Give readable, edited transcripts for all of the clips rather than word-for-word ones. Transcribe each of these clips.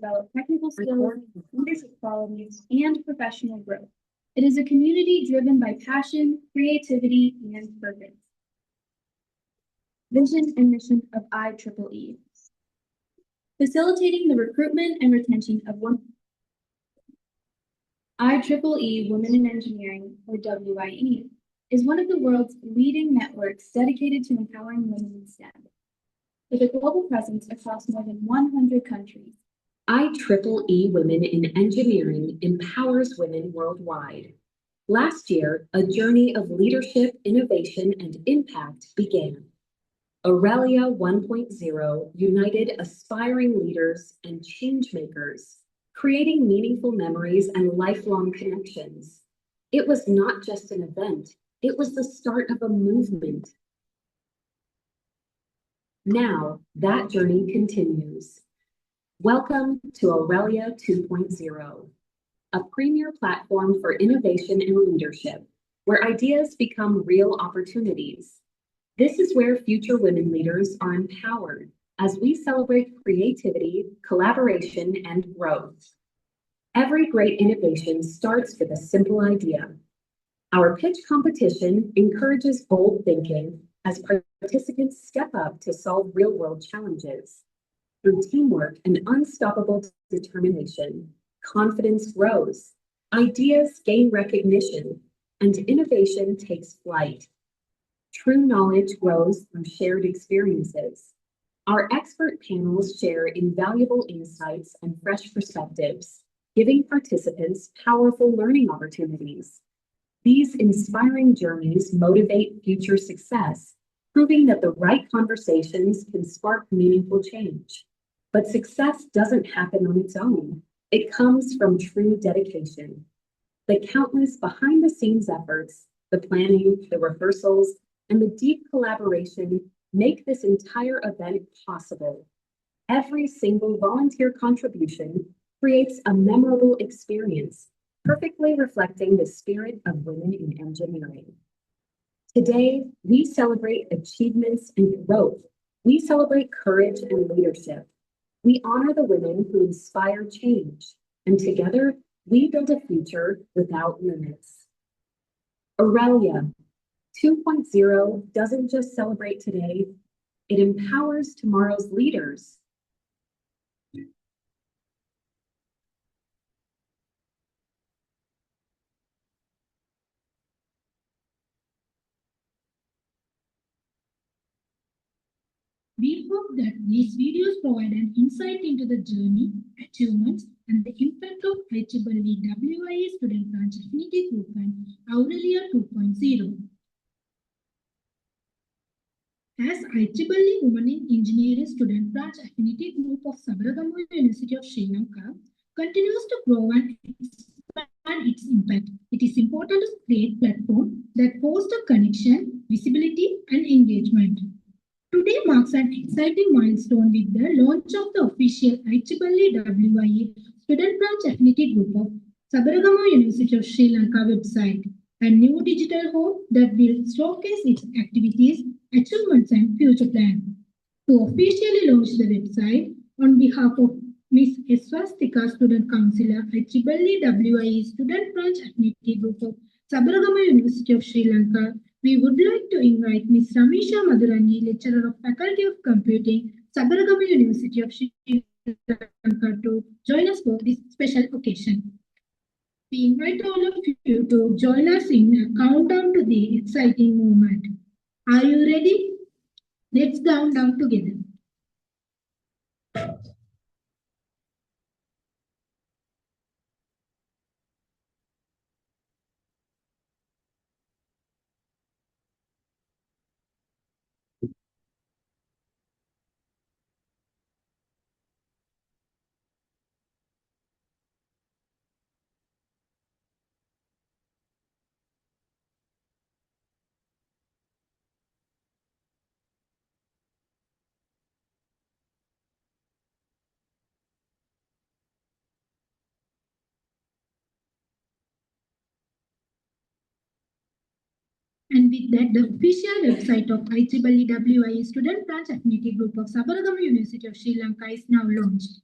develop technical skills, leadership qualities, and professional growth. It is a community driven by passion, creativity, and purpose. Vision and mission of IEEE. Facilitating the recruitment and retention of IEEE Women in Engineering, or WIE, is one of the world's leading networks dedicated to empowering women in STEM. With a global presence across more than 100 countries, IEEE Women in Engineering empowers women worldwide. Last year, a journey of leadership, innovation, and impact began. AURELIA 1.0 united aspiring leaders and changemakers, creating meaningful memories and lifelong connections. It was not just an event, it was the start of a movement. Now, that journey continues. Welcome to AURELIA 2.0, a premier platform for innovation and leadership, where ideas become real opportunities. This is where future women leaders are empowered as we celebrate creativity, collaboration, and growth. Every great innovation starts with a simple idea. Our pitch competition encourages bold thinking as participants step up to solve real-world challenges. Through teamwork and unstoppable determination, confidence grows, ideas gain recognition, and innovation takes flight. True knowledge grows through shared experiences. Our expert panels share invaluable insights and fresh perspectives, giving participants powerful learning opportunities. These inspiring journeys motivate future success, proving that the right conversations can spark meaningful change. But success doesn't happen on its own. It comes from true dedication. The countless behind-the-scenes efforts, the planning, the rehearsals, and the deep collaboration make this entire event possible. Every single volunteer contribution creates a memorable experience, perfectly reflecting the spirit of women in engineering. Today, we celebrate achievements and growth. We celebrate courage and leadership. We honor the women who inspire change, and together, we build a future without limits. AURELIA 2.0 doesn't just celebrate today, it empowers tomorrow's leaders. We hope that these videos provide an insight into the journey, achievements, and the impact of IEEE WIE Student Branch Affinity Group and AURELIA 2.0. As IEEE Women in Engineering Student Branch Affinity Group of Sabaragamuwa University of Sri Lanka continues to grow and expand its impact, it is important to create platforms that foster connection, visibility, and engagement. Today marks an exciting milestone with the launch of the official IEEE WIE Student Branch Affinity Group of Sabaragamuwa University of Sri Lanka website, a new digital home that will showcase its activities, achievements, and future plans. To officially launch the website, on behalf of Ms. Swastika, Student Councillor, IEEE WIE Student Branch Affinity Group of Sabaragamuwa University of Sri Lanka, we would like to invite Ms. Ramisha Madhurangi, Lecturer of Faculty of Computing, Sabaragamuwa University of Sri Lanka, to join us for this special occasion. We invite all of you to join us in a countdown to the exciting moment. Are you ready? Let's count down together. And with that, the official website of IEEE WIE Student Branch Affinity Group of Sabaragamuwa University of Sri Lanka is now launched.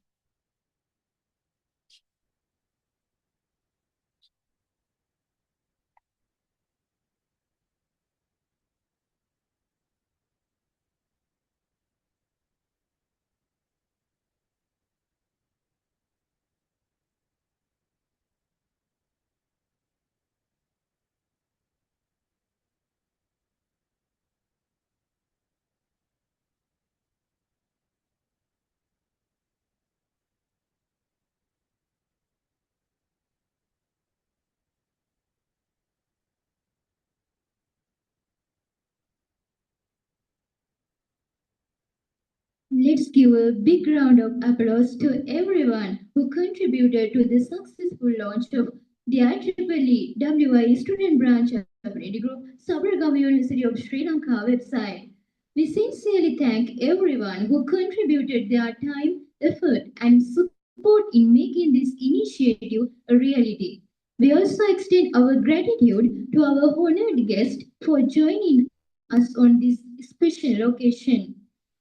Let's give a big round of applause to everyone who contributed to the successful launch of the IEEE WIE Student Branch Affinity Group, Sabaragaon University of Sri Lanka website. We sincerely thank everyone who contributed their time, effort, and support in making this initiative a reality. We also extend our gratitude to our honored guest for joining us on this special occasion.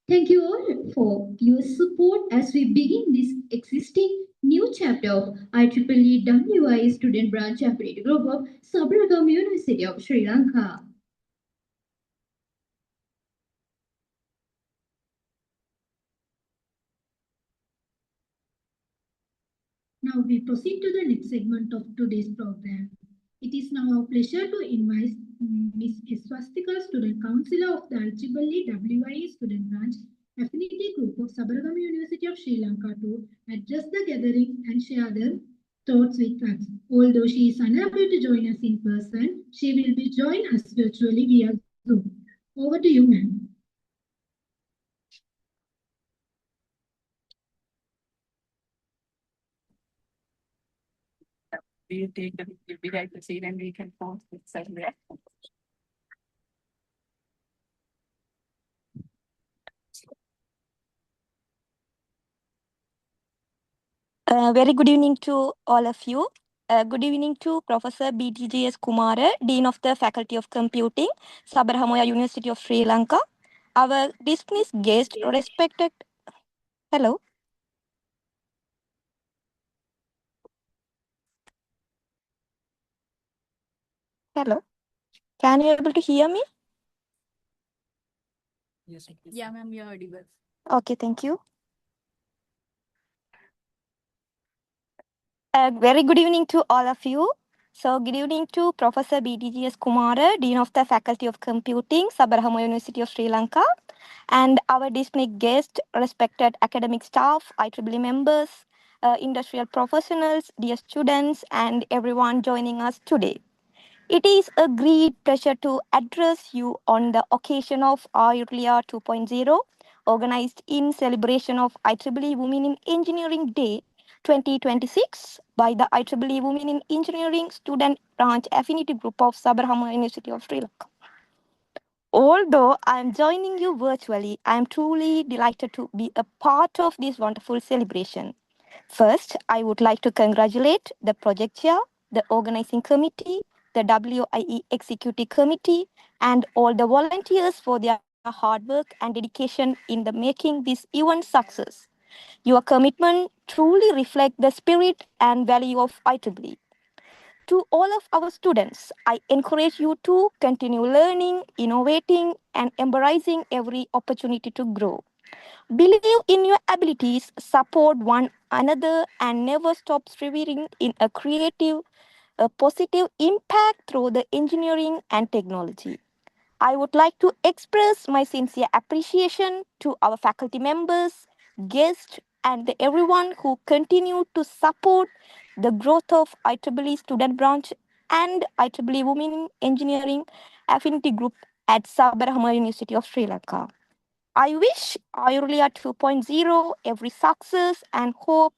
Thank you all for your support as we begin this existing new chapter of IEEE WI Student Branch Affiliate Group of Sabaragaon University of Sri Lanka. Now we proceed to the next segment of today's program. It is now our pleasure to invite Ms. Swastika, Student Councillor of the IEEE WIE Student Branch Affinity Group of Sabaragaon University of Sri Lanka to address the gathering and share their thoughts with us. Although she is unable to join us in person, she will be joining us virtually via Zoom. Over to you, ma'am. We take the will be right to see and we can post it somewhere. Very good evening to all of you. Good evening to Professor BTGS Kumara, Dean of the Faculty of Computing, Sabaragaon University of Sri Lanka. Our distinguished guest, respected. Hello. Hello. Can you able to hear me? Yes. Yeah, ma'am, you're audible. Okay, thank you. Very good evening to all of you. So, good evening to Professor BTGS Kumara, Dean of the Faculty of Computing, Sabaragaon University of Sri Lanka, and our distinguished guest, respected academic staff, IEEE members, industrial professionals, dear students, and everyone joining us today. It is a great pleasure to address you on the occasion of AURELIA 2.0, organized in celebration of IEEE Women in Engineering Day 2026 by the IEEE Women in Engineering Student Branch Affinity Group of Sabaragaon University of Sri Lanka. Although I am joining you virtually, I am truly delighted to be a part of this wonderful celebration. First, I would like to congratulate the project chair, the organizing committee, the WIE executive committee, and all the volunteers for their hard work and dedication in the making this event success. Your commitment truly reflects the spirit and value of IEEE. To all of our students, I encourage you to continue learning, innovating, and embracing every opportunity to grow. Believe in your abilities, support one another, and never stop striving in a creative, a positive impact through the engineering and technology. I would like to express my sincere appreciation to our faculty members, guests, and everyone who continue to support the growth of IEEE Student Branch and IEEE Women in Engineering Affinity Group at Sabaragaon University of Sri Lanka. I wish Aurelia 2.0 every success and hope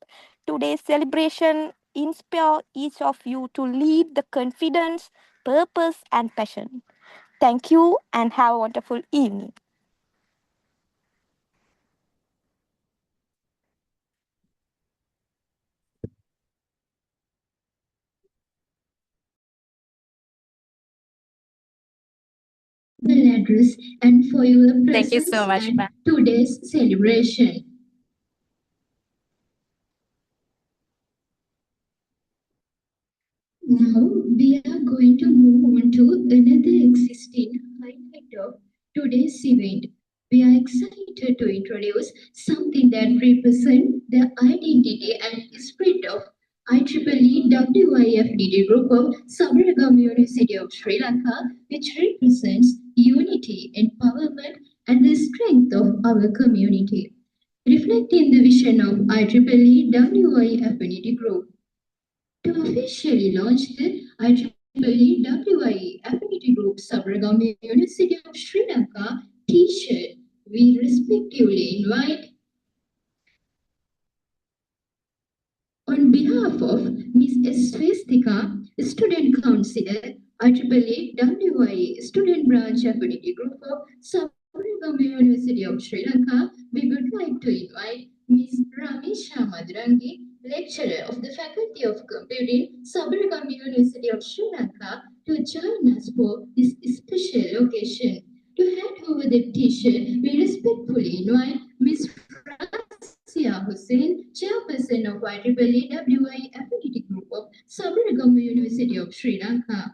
today's celebration inspire each of you to lead the confidence, purpose, and passion. Thank you and have a wonderful evening. Address and for your presence Thank you so much, at ma'am. today's celebration. Now we are going to move on to another existing highlight of today's event. We are excited to introduce something that represents the identity and spirit of IEEE WIFDD group of Sabaragaon University of Sri Lanka, which represents unity, empowerment, and the strength of our community. Reflecting the vision of IEEE WI Affinity Group, to officially launch the IEEE WIE Affinity Group Sabaragaon University of Sri Lanka T-shirt, we respectfully invite behalf of Ms. S. Swastika, Student Councillor, IEEE WIE Student Branch Affinity Group of Sabaragama University of Sri Lanka, we would like to invite Ms. Ramisha Madrangi, Lecturer of the Faculty of Computing, Sabaragama University of Sri Lanka, to join us for this special occasion. To hand over the t-shirt, we respectfully invite Ms. Razia Hussain, Chairperson of IEEE WIE Affinity Group of Sabaragama University of Sri Lanka.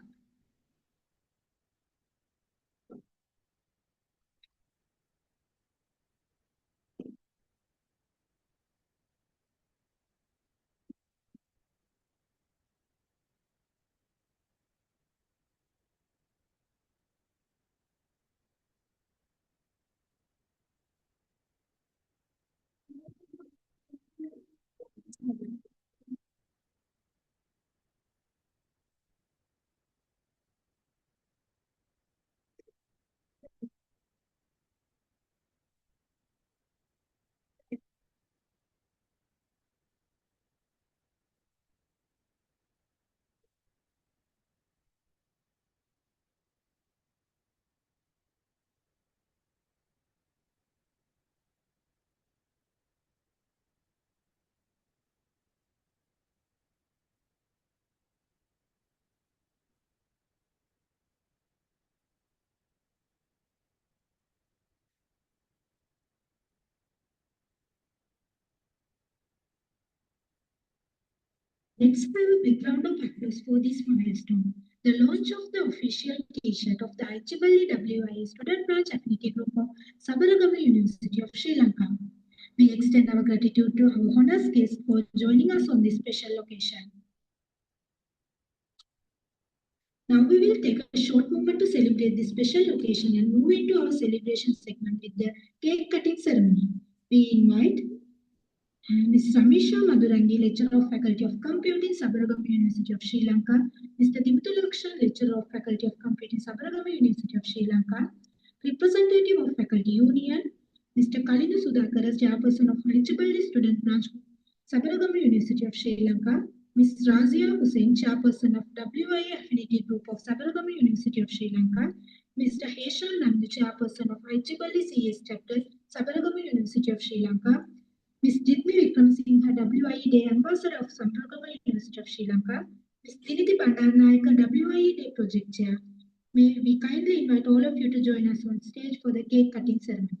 Let's have a big round of applause for this milestone. The launch of the official T-shirt of the IEEE WIE Student Branch Affinity Group of Sabaragama University of Sri Lanka. We extend our gratitude to our honors guests for joining us on this special occasion. Now we will take a short moment to celebrate this special occasion and move into our celebration segment with the cake cutting ceremony. We invite Ms. Ramisha Madhurangi, Lecturer of Faculty of Computing, Sabaragama University of Sri Lanka. Mr. Dimutulakshan, Lecturer of Faculty of Computing, Sabaragama University of Sri Lanka. Representative of Faculty Union, Mr. Kalina Sudhakara, Chairperson of IEEE Student Branch, Sabaragama University of Sri Lanka. Ms. Razia Hussain, Chairperson of WIE Affinity Group of Sabaragama University of Sri Lanka. Mr. Heshal Nand, Chairperson of IEEE CS Chapter, Sabaragama University of Sri Lanka. Ms. Jitmi Vikramsinghe, WIE Day Ambassador of Sabaragama University of Sri Lanka. Ms. Diniti Bandarnayaka, WIE Day Project Chair. May we kindly invite all of you to join us on stage for the cake cutting ceremony.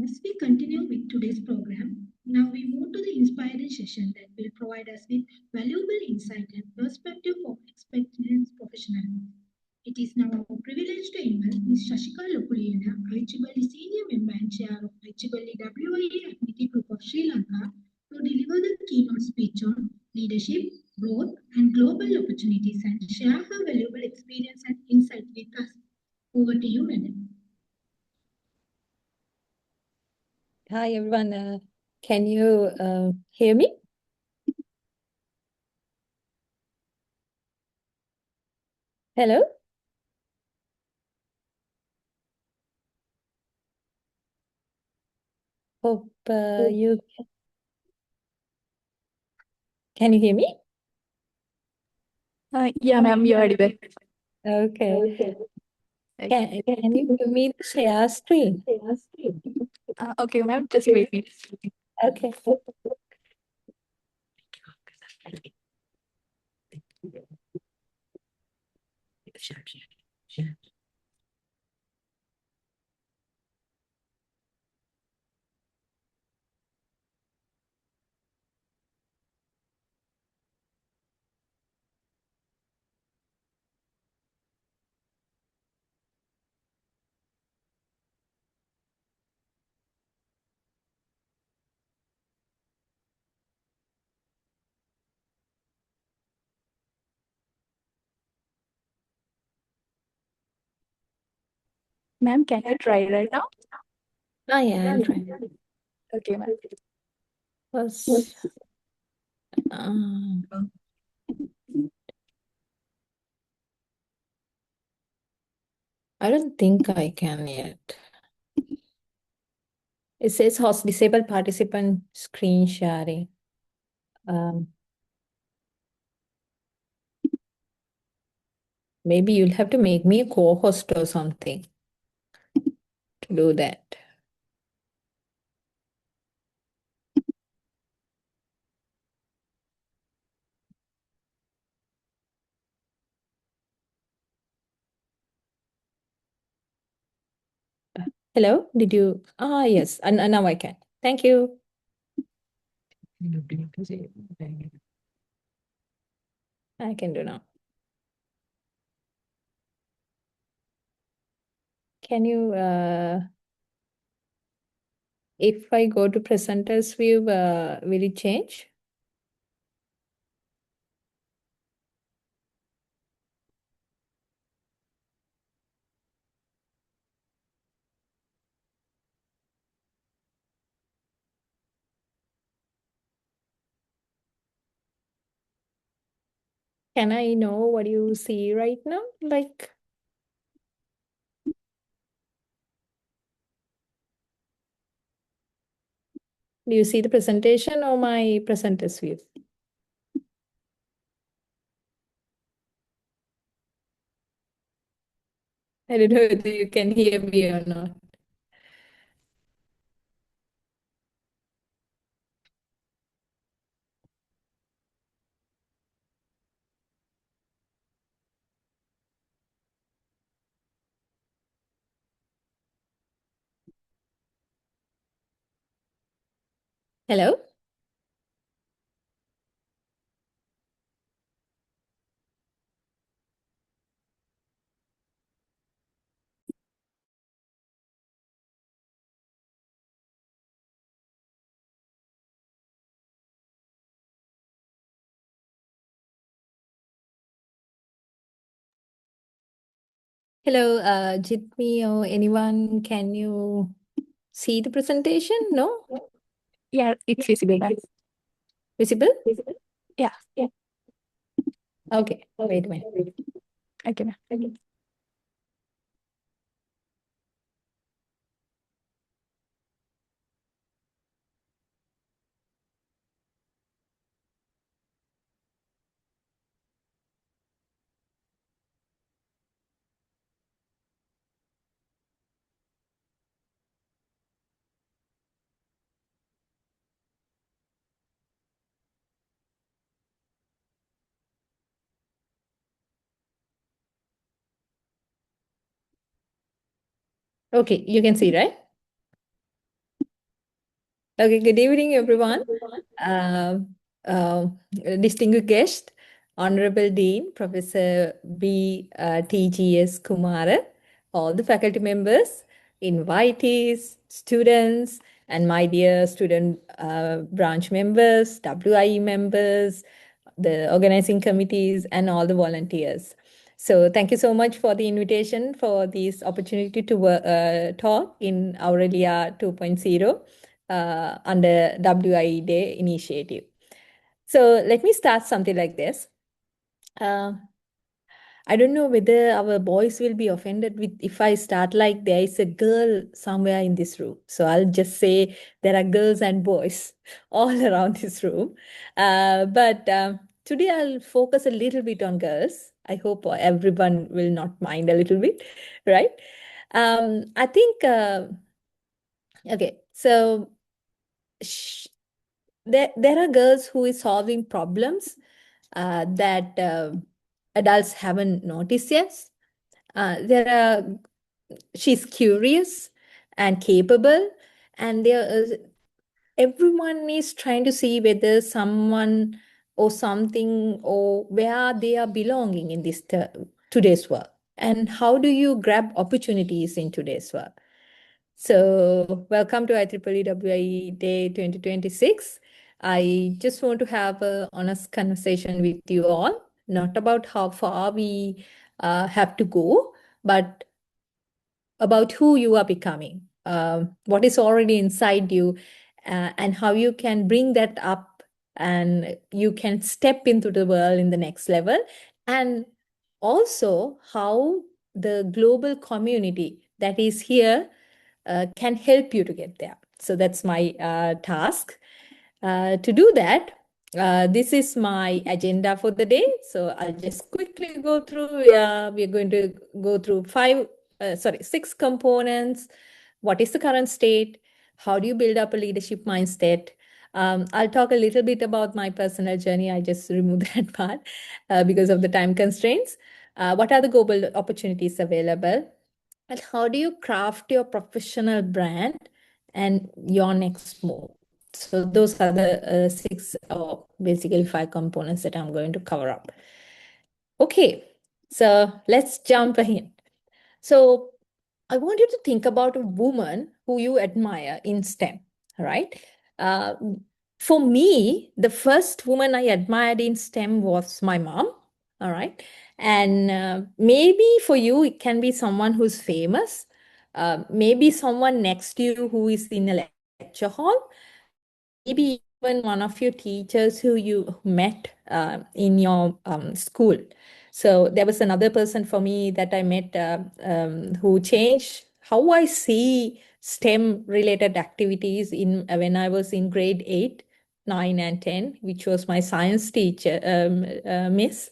As we continue with today's program, now we move to the inspiring session that will provide us with valuable insight and perspective of experienced professionals. It is now our privilege to invite Ms. Shashika Lokuliyana, IEEE Senior Member and Chair of IEEE WIE Affinity Group of Sri Lanka, to deliver the keynote speech on leadership, growth, and global opportunities and share her valuable experience and insight with us. Over to you, Madam. Hi, everyone. Can you hear me? Hello? Hope you can you hear me? Yeah, ma'am, you're audible. Okay. Can you give me the share screen? Okay, ma'am, just wait me. Okay. Ma'am, can you try right now? Yeah, I'm trying. Okay, ma'am. Was um, I don't think I can yet. It says host disabled participant screen sharing. Maybe you'll have to make me a co-host or something to do that. Hello, did you? Yes, and now I can. Thank you. I can do now. Can you, if I go to presenters view, will it change? Can I know what you see right now? Like, do you see the presentation or my presenters view? I don't know whether you can hear me or not. Hello? Hello, Jitmi or anyone, can you see the presentation? No? Yeah, it's visible, ma'am. Visible? Yeah. Okay, wait a minute. Okay, ma'am. Okay, you can see, right? Okay, good evening, everyone. Uh, uh, Distinguished guest, Honorable Dean, Professor TGS Kumara, all the faculty members, invitees, students, and my dear student branch members, WIE members, the organizing committees, and all the volunteers. So thank you so much for the invitation for this opportunity to talk in Aurelia 2.0 under WIE Day initiative. So let me start something like this. I don't know whether our boys will be offended with if I start like there is a girl somewhere in this room. So I'll just say there are girls and boys all around this room. But today I'll focus a little bit on girls. I hope everyone will not mind a little bit, right? I think, okay, so there are girls who is solving problems that adults haven't noticed yet. She's curious and capable, and everyone is trying to see whether someone or something or where they are belonging in this today's world, and how do you grab opportunities in today's world. So welcome to IEEE WIE Day 2026. I just want to have an honest conversation with you all, not about how far we have to go, but about who you are becoming, what is already inside you, and how you can bring that up and you can step into the world in the next level. And also how the global community that is here can help you to get there. So that's my task. To do that, this is my agenda for the day. So I'll just quickly go through. We're going to go through 6 components. What is the current state? How do you build up a leadership mindset? I'll talk a little bit about my personal journey. I just removed that part because of the time constraints. What are the global opportunities available? And how do you craft your professional brand and your next move? So those are the 6 or basically 5 components that I'm going to cover up. Okay, so let's jump in. So I want you to think about a woman who you admire in STEM, right? Uh, for me, the first woman I admired in STEM was my mom, all right? And maybe for you, it can be someone who's famous, maybe someone next to you who is in a lecture hall, maybe even one of your teachers who you met in your school. So there was another person for me that I met who changed how I see STEM related activities in when I was in grade 8, 9, and 10, which was my science teacher, Miss.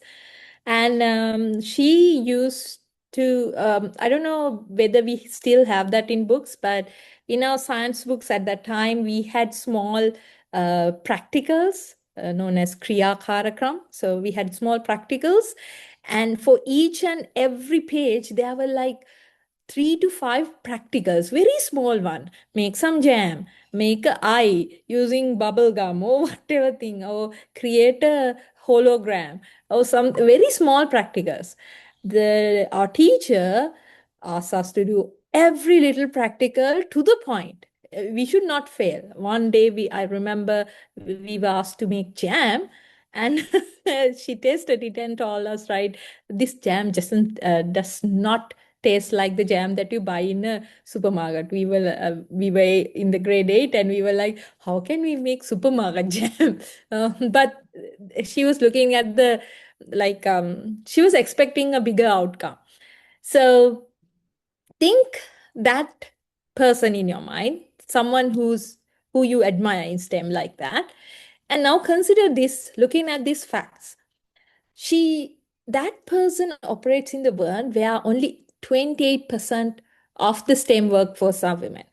And she used to, I don't know whether we still have that in books, but in our science books at that time, we had small practicals known as Kriya Karakram. So we had small practicals. And for each and every page, there were like 3 to 5 practicals, very small one. Make some jam, make a eye using bubble gum or whatever thing, or create a hologram or some very small practicals. Our teacher asked us to do every little practical to the point. We should not fail. One day I remember we were asked to make jam, and she tasted it and told us, right, this jam does not taste like the jam that you buy in a supermarket. We were in the grade 8 and we were like, how can we make supermarket jam? But she was looking at she was expecting a bigger outcome. So think that person in your mind, someone who you admire in STEM like that. And now consider this, looking at these facts. That person operates in the world where only 28% of the STEM workforce are women.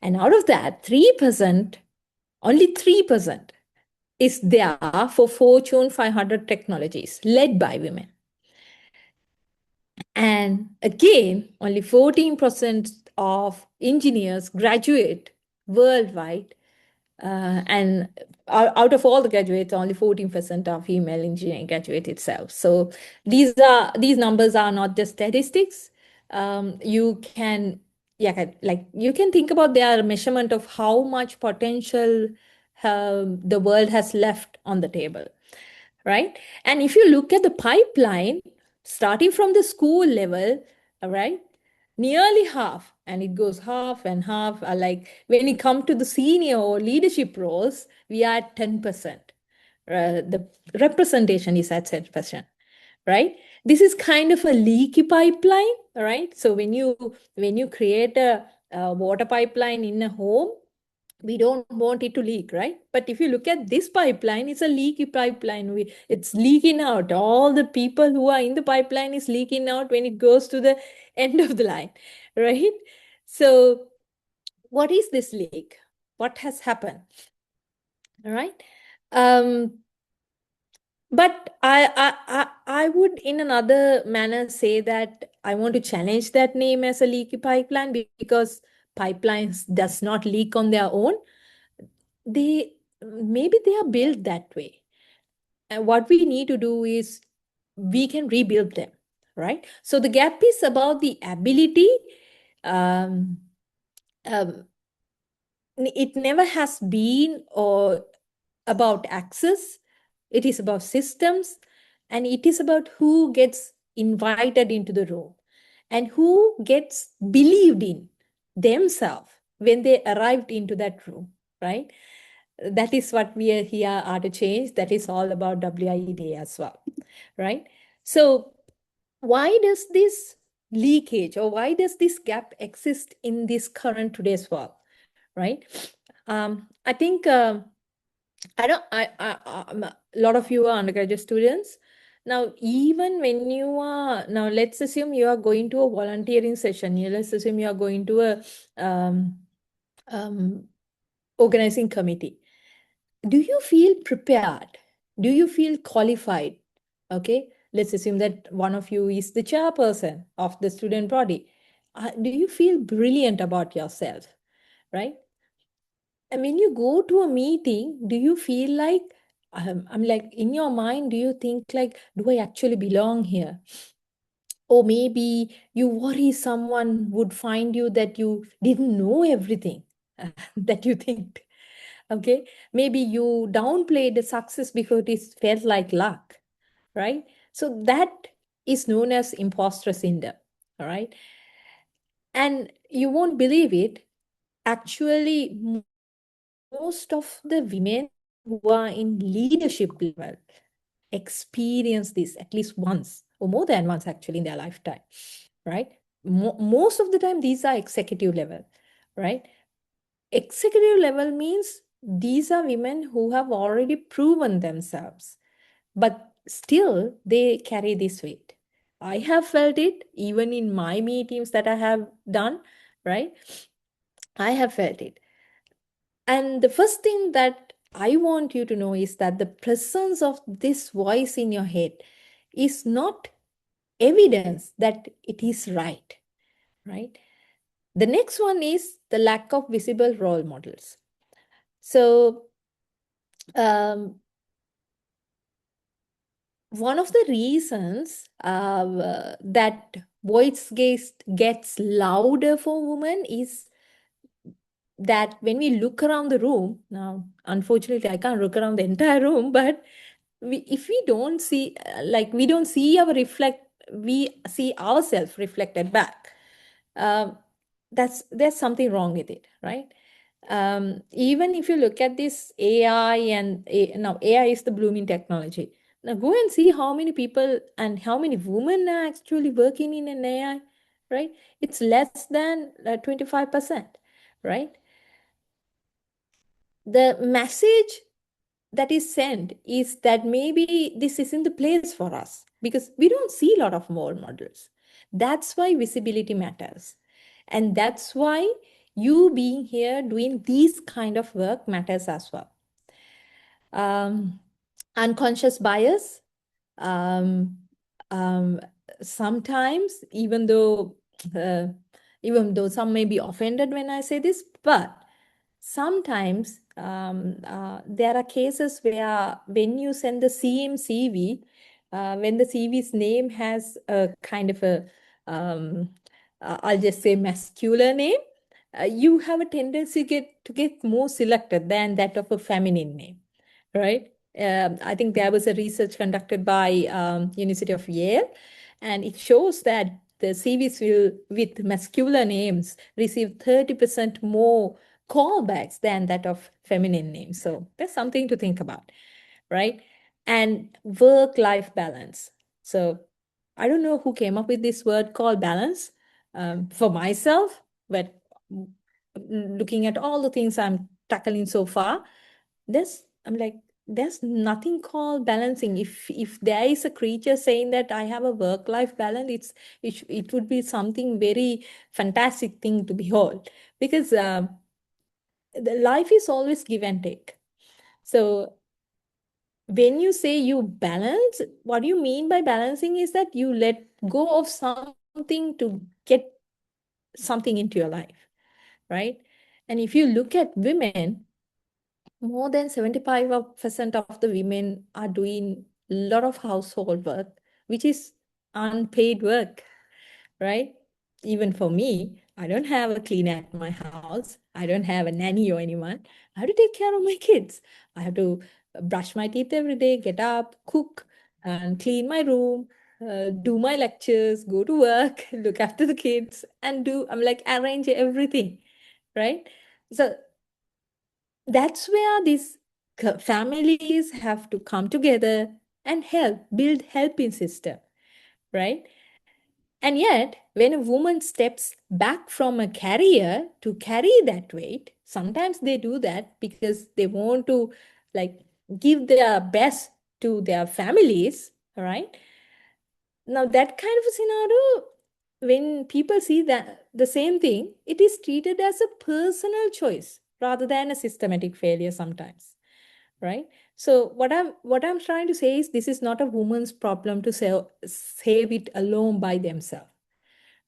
And out of that, 3%, only 3% is there for Fortune 500 technologies led by women. And again, only 14% of engineers graduate worldwide And out of all the graduates, only 14% are female engineering graduate itself. So these numbers are not just statistics. You can you can think about their measurement of how much potential the world has left on the table, right? And if you look at the pipeline, starting from the school level, all right, nearly half, and it goes half and half. Like when it comes to the senior or leadership roles, we are at 10%. The representation is at 10%, right? This is kind of a leaky pipeline, right? So when you create a water pipeline in a home, we don't want it to leak, right? But if you look at this pipeline, it's a leaky pipeline. It's leaking out. All the people who are in the pipeline is leaking out when it goes to the end of the line, right? So what is this leak? What has happened? All right. But I would, in another manner, say that I want to challenge that name as a leaky pipeline, because pipelines does not leak on their own. Maybe they are built that way. And what we need to do is we can rebuild them, right? So the gap is about the ability. Um, it never has been or about access. It is about systems, and it is about who gets invited into the room and who gets believed in themselves when they arrived into that room, right? That is what we are here are to change. That is all about WIE Day as well, right? So why does this leakage, or why does this gap exist in this current today's world, right? I think a lot of you are undergraduate students. Now, even when you are, now let's assume you are going to a volunteering session. Let's assume you are going to a organizing committee. Do you feel prepared? Do you feel qualified? Okay, let's assume that one of you is the chairperson of the student body. Do you feel brilliant about yourself, right? And when you go to a meeting, do you feel like, I'm like, in your mind, do you think like, do I actually belong here? Or maybe you worry someone would find you that you didn't know everything that you think. Okay, maybe you downplayed the success because it felt like luck, right? So that is known as imposter syndrome, all right? And you won't believe it, actually, most of the women who are in leadership level experience this at least once or more than once actually in their lifetime, right? Most of the time, these are executive level, right? Executive level means these are women who have already proven themselves, but still they carry this weight. I have felt it even in my meetings that I have done, right? I have felt it. And the first thing that I want you to know is that the presence of this voice in your head is not evidence that it is right, right? The next one is the lack of visible role models. So, one of the reasons that voice gets louder for women is that when we look around the room, now, unfortunately, I can't look around the entire room, but if we don't see, we don't see we see ourselves reflected back. There's something wrong with it, right? Even if you look at this AI now AI is the blooming technology. Now go and see how many people and how many women are actually working in an AI, right? It's less than 25%, right? The message that is sent is that maybe this isn't the place for us because we don't see a lot of role models. That's why visibility matters. And that's why you being here doing these kind of work matters as well. Unconscious bias. Um, Sometimes, even though some may be offended when I say this, but sometimes there are cases where when you send the same CV, when the CV's name has a kind of a, I'll just say masculine name, you have a tendency to get more selected than that of a feminine name, right? I think there was a research conducted by University of Yale, and it shows that the CVs with masculine names receive 30% more callbacks than that of feminine names. So that's something to think about, right? And work-life balance. So I don't know who came up with this word called balance for myself, but looking at all the things I'm tackling so far, I'm like, there's nothing called balancing. If there is a creature saying that I have a work-life balance, it would be something very fantastic thing to behold, because the life is always give and take. So when you say you balance, what you mean by balancing is that you let go of something to get something into your life, right? And if you look at women, more than 75% of the women are doing a lot of household work, which is unpaid work, right? Even for me, I don't have a cleaner at my house. I don't have a nanny or anyone. I have to take care of my kids. I have to brush my teeth every day, get up, cook, and clean my room, do my lectures, go to work, look after the kids, and I'm like, arrange everything, right? So that's where these families have to come together and build helping system, right? And yet, when a woman steps back from a career to carry that weight, sometimes they do that because they want to like give their best to their families, right? Now, that kind of a scenario, when people see that the same thing, it is treated as a personal choice rather than a systematic failure sometimes, right? So what I'm trying to say is this is not a woman's problem to save it alone by themselves,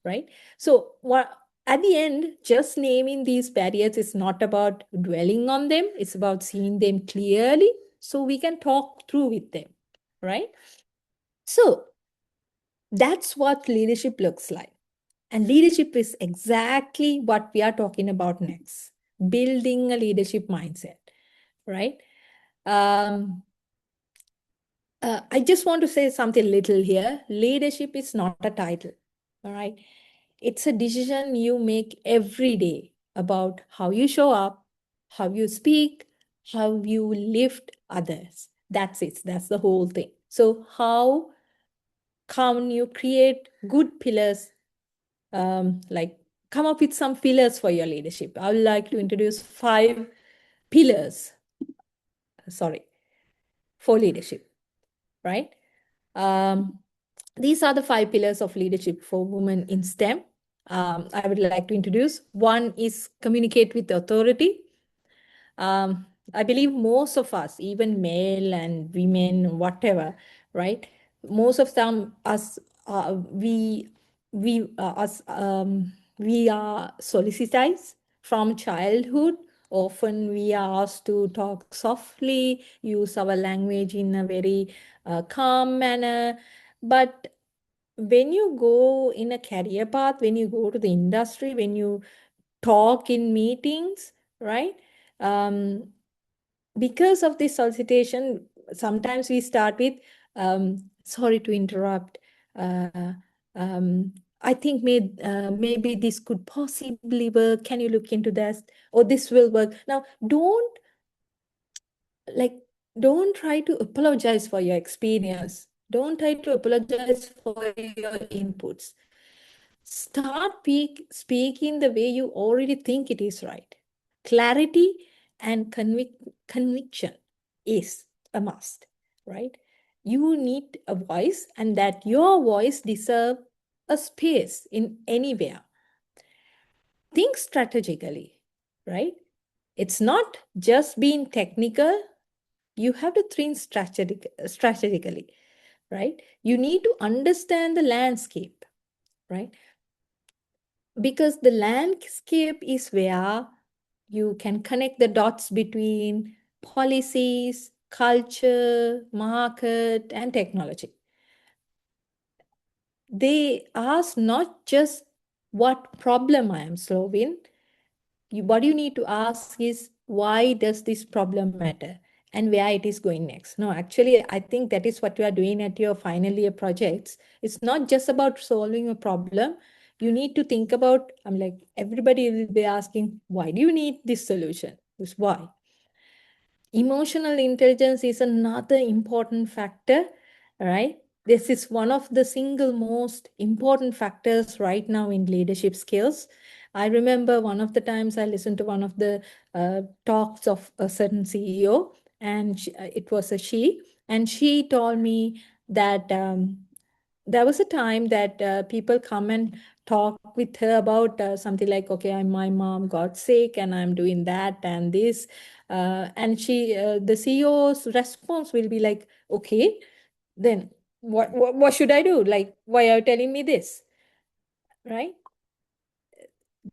right? So what at the end, just naming these barriers is not about dwelling on them, it's about seeing them clearly so we can talk through with them, right? So that's what leadership looks like. And leadership is exactly what we are talking about next, building a leadership mindset, right? I just want to say something little here. Leadership is not a title, all right? It's a decision you make every day about how you show up, how you speak, how you lift others. That's it. That's the whole thing. So how can you create good pillars, like come up with some pillars for your leadership? I would like to introduce 5 pillars, for leadership, right? These are the 5 pillars of leadership for women in STEM. I would like to introduce. One is communicate with authority. I believe most of us, even male and women, whatever, right? Most of them, us, us, we are solicitized from childhood. Often we are asked to talk softly, use our language in a very calm manner. But when you go in a career path, when you go to the industry, when you talk in meetings, right? Because of this solicitation, sometimes we start with, sorry to interrupt. I think maybe this could possibly work. Can you look into this? Or this will work. Now, don't try to apologize for your experience. Don't try to apologize for your inputs. Start speaking the way you already think it is right. Clarity and conviction is a must, right? You need a voice, and that your voice deserves a space in anywhere. Think strategically, right? It's not just being technical. You have to think strategically, right? You need to understand the landscape, right? Because the landscape is where You can connect the dots between policies, culture, market, and technology. They ask not just what problem I am solving. What you need to ask is, why does this problem matter and where it is going next? No, actually, I think that is what you are doing at your final year projects. It's not just about solving a problem. You need to think about, I'm like, everybody will be asking, why do you need this solution? This why. Emotional intelligence is another important factor, right? This is one of the single most important factors right now in leadership skills. I remember one of the times I listened to one of the talks of a certain CEO, and it was a she, and she told me that there was a time that people come and talk with her about something like, okay, my mom got sick and I'm doing that and this. And the CEO's response will be like, okay, then what should I do? Like, why are you telling me this? Right?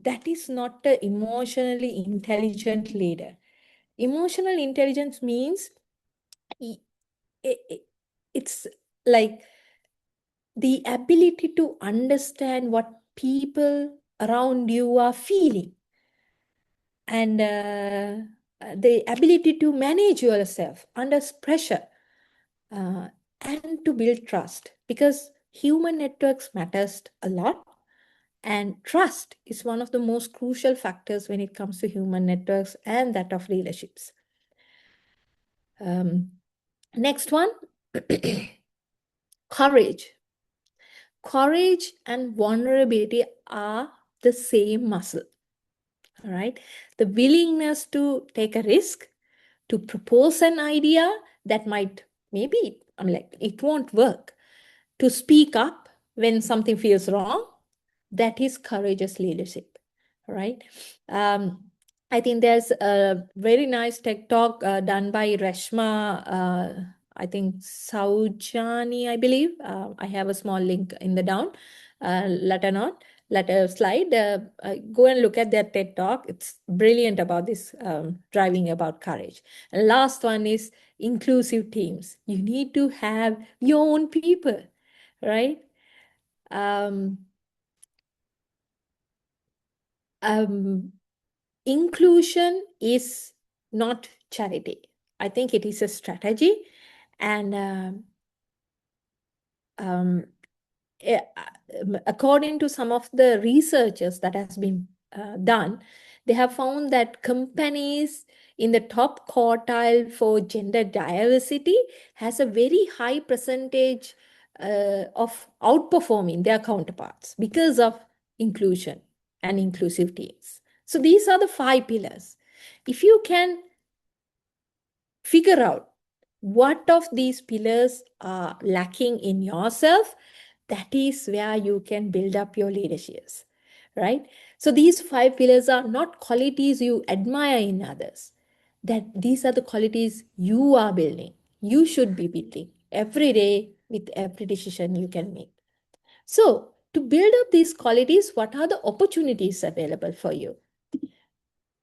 That is not an emotionally intelligent leader. Emotional intelligence means it's like the ability to understand what people around you are feeling, and the ability to manage yourself under pressure, uh, and to build trust, because human networks matters a lot, and trust is one of the most crucial factors when it comes to human networks and that of leaderships. Next one. Courage. Courage and vulnerability are the same muscle. All right. The willingness to take a risk, to propose an idea that might, maybe, I'm like, it won't work, to speak up when something feels wrong, that is courageous leadership. All right. I think there's a very nice TED talk done by Reshma, I think Saujani, I believe. I have a small link in the down letter slide. Go and look at that TED talk. It's brilliant about this driving about courage. And last one is inclusive teams. You need to have your own people, right? Inclusion is not charity. I think it is a strategy. And according to some of the researchers that has been done, they have found that companies in the top quartile for gender diversity has a very high percentage of outperforming their counterparts because of inclusion and inclusive teams. So these are the 5 pillars. If you can figure out what of these pillars are lacking in yourself, that is where you can build up your leaderships, right? So these 5 pillars are not qualities you admire in others. That these are the qualities you are building. You should be building every day with every decision you can make. So to build up these qualities, what are the opportunities available for you?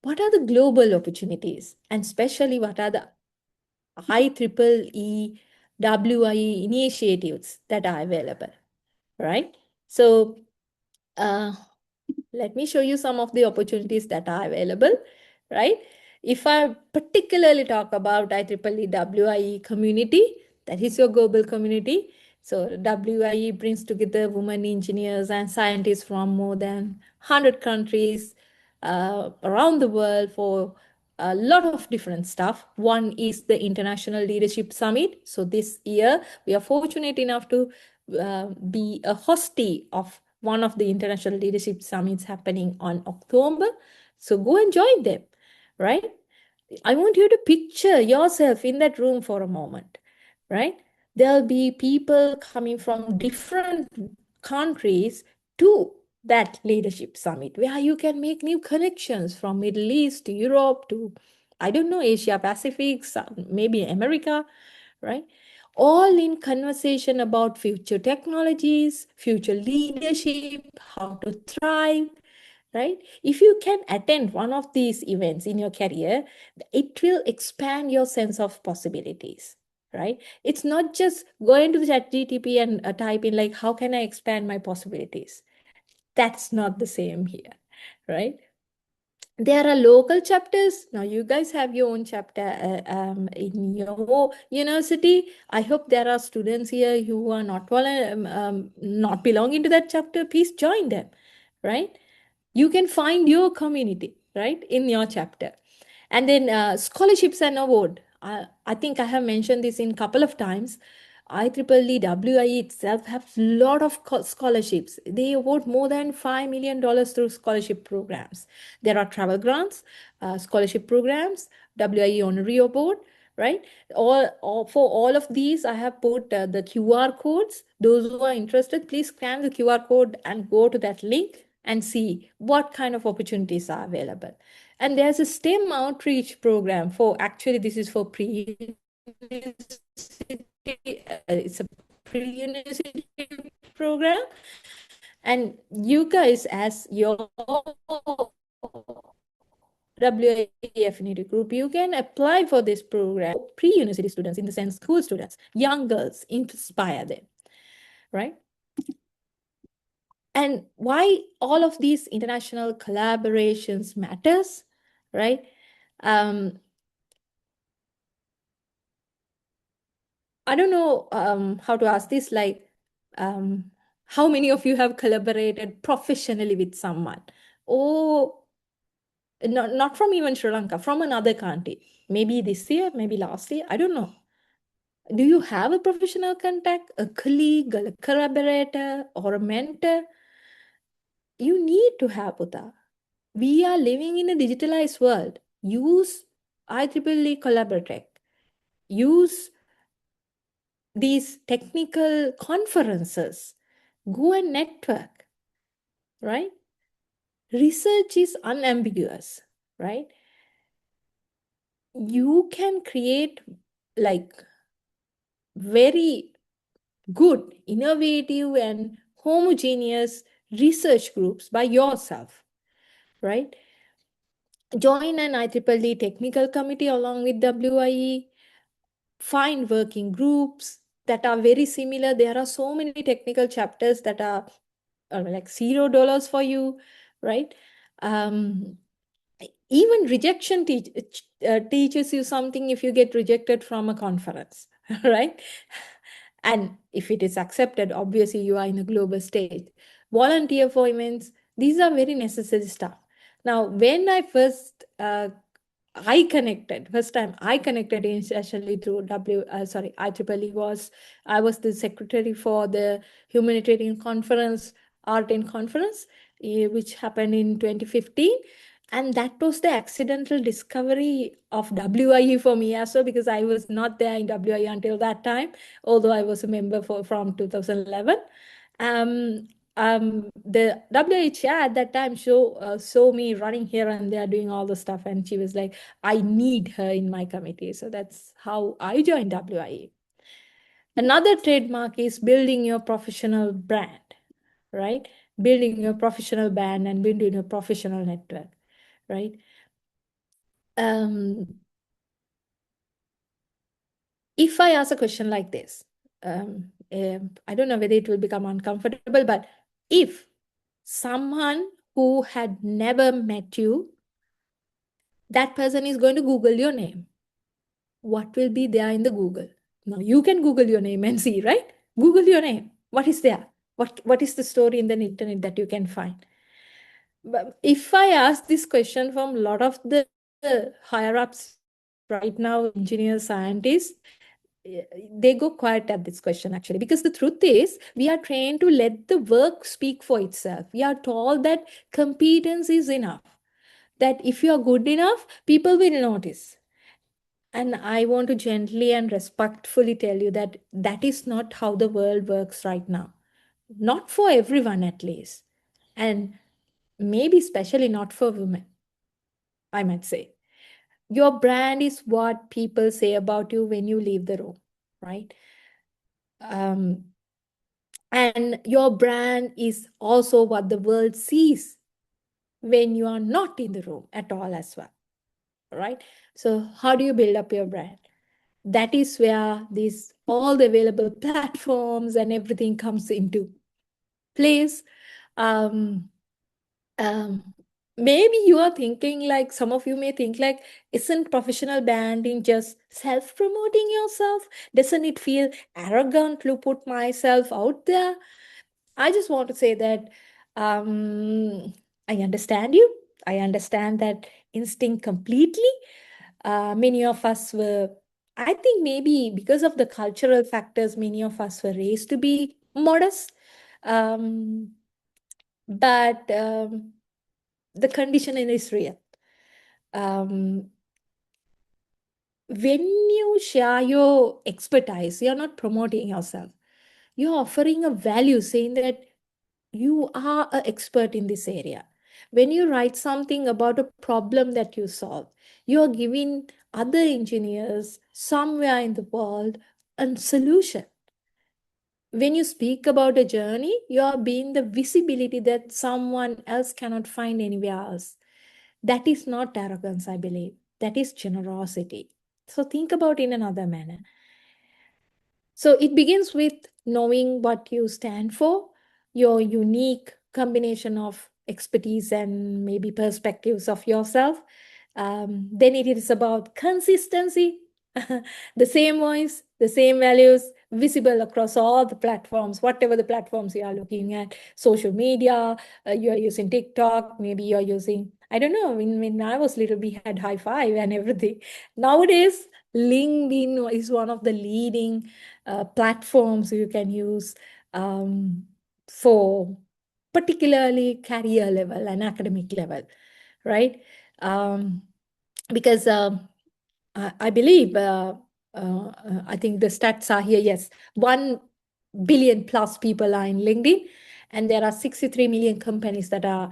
What are the global opportunities? And especially what are the IEEE WIE initiatives that are available, right? So let me show you some of the opportunities that are available, right? If I particularly talk about IEEE WIE community, that is your global community. So WIE brings together women engineers and scientists from more than 100 countries around the world for a lot of different stuff. One is the International Leadership Summit. So this year, we are fortunate enough to be a hostee of one of the International Leadership Summits happening on October. So go and join them, right? I want you to picture yourself in that room for a moment, right? There'll be people coming from different countries to that leadership summit where you can make new connections from Middle East to Europe to, I don't know, Asia Pacific, maybe America, right? All in conversation about future technologies, future leadership, how to thrive, right? If you can attend one of these events in your career, it will expand your sense of possibilities, right? It's not just go into the ChatGPT and type in like, how can I expand my possibilities? That's not the same here, right? There are local chapters. Now you guys have your own chapter in your university. I hope there are students here who are not belonging to that chapter. Please join them, right? You can find your community, right, in your chapter. And then scholarships and award. I think I have mentioned this in a couple of times. IEEE WIE itself have a lot of scholarships. They award more than $5 million through scholarship programs. There are travel grants, scholarship programs, WIE honorary award, right? For all of these, I have put the QR codes. Those who are interested, please scan the QR code and go to that link and see what kind of opportunities are available. And there's a STEM outreach program actually this is for it's a pre-university program. And you guys, as your WIE Affinity group, you can apply for this program. Pre-university students, in the sense school students, young girls, inspire them, right? And why all of these international collaborations matters, right? I don't know how to ask this, like, how many of you have collaborated professionally with someone? Or not from even Sri Lanka, from another country? Maybe this year, maybe last year, I don't know. Do you have a professional contact, a colleague, a collaborator, or a mentor? You need to have Uta. We are living in a digitalized world. Use IEEE Collaboratech. Use these technical conferences. Go and network, right? Research is unambiguous, right? You can create like very good, innovative, and homogeneous research groups by yourself, right? Join an IEEE technical committee along with WIE. Find working groups that are very similar. There are so many technical chapters that are like $0 for you, right? Even rejection teaches you something if you get rejected from a conference, right? And if it is accepted, obviously you are in a global stage. Volunteer for events. These are very necessary stuff. Now, when I first first time I connected essentially through IEEE I was the secretary for the humanitarian conference, art and conference, which happened in 2015. And that was the accidental discovery of WIE for me as well, because I was not there in WIE until that time, although I was a member from 2011. The WIE chair at that time saw me running here and there doing all the stuff, and she was like, I need her in my committee. So that's how I joined WIE. Another trademark is building your professional brand, right? Building your professional brand and building a professional network, right? If I ask a question like this, I don't know whether it will become uncomfortable, but if someone who had never met you, that person is going to Google your name, what will be there in the Google? Now you can Google your name and see, right? Google your name. What is there? What is the story in the internet that you can find? But if I ask this question from a lot of the higher ups right now, engineers, scientists, they go quiet at this question actually, because the truth is we are trained to let the work speak for itself. We are told that competence is enough, that if you are good enough, people will notice. And I want to gently and respectfully tell you that that is not how the world works right now. Not for everyone, at least. And maybe especially not for women, I might say. Your brand is what people say about you when you leave the room, right? And your brand is also what the world sees when you are not in the room at all as well, right? So how do you build up your brand? That is where these all the available platforms and everything comes into place. Um, um, Maybe you are thinking like, some of you may think like, isn't professional branding just self-promoting yourself? Doesn't it feel arrogant to put myself out there? I just want to say that I understand you. I understand that instinct completely. Many of us were, I think maybe because of the cultural factors, many of us were raised to be modest. Um, but the condition is real. When you share your expertise, you're not promoting yourself. You're offering a value, saying that you are an expert in this area. When you write something about a problem that you solve, you're giving other engineers somewhere in the world a solution. When you speak about a journey, you are being the visibility that someone else cannot find anywhere else. That is not arrogance, I believe. That is generosity. So think about it in another manner. So it begins with knowing what you stand for, your unique combination of expertise and maybe perspectives of yourself. Then it is about consistency, the same voice, the same values, visible across all the platforms, whatever the platforms you are looking at, social media, you are using TikTok, maybe you are using, I don't know, when I was little, we had High Five and everything. Nowadays, LinkedIn is one of the leading platforms you can use for particularly career level and academic level, right? Because I believe, I think the stats are here, yes, 1 billion plus people are in LinkedIn, and there are 63 million companies that are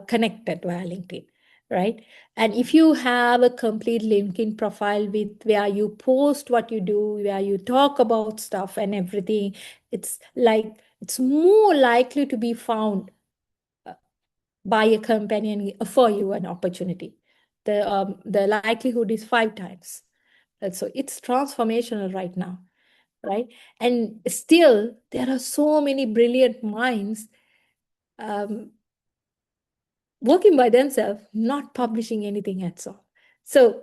connected via LinkedIn, right? And if you have a complete LinkedIn profile with where you post what you do, where you talk about stuff and everything, it's like, it's more likely to be found by a company and offer you an opportunity. The likelihood is 5 times. So it's transformational right now, right? And still, there are so many brilliant minds working by themselves, not publishing anything at all. So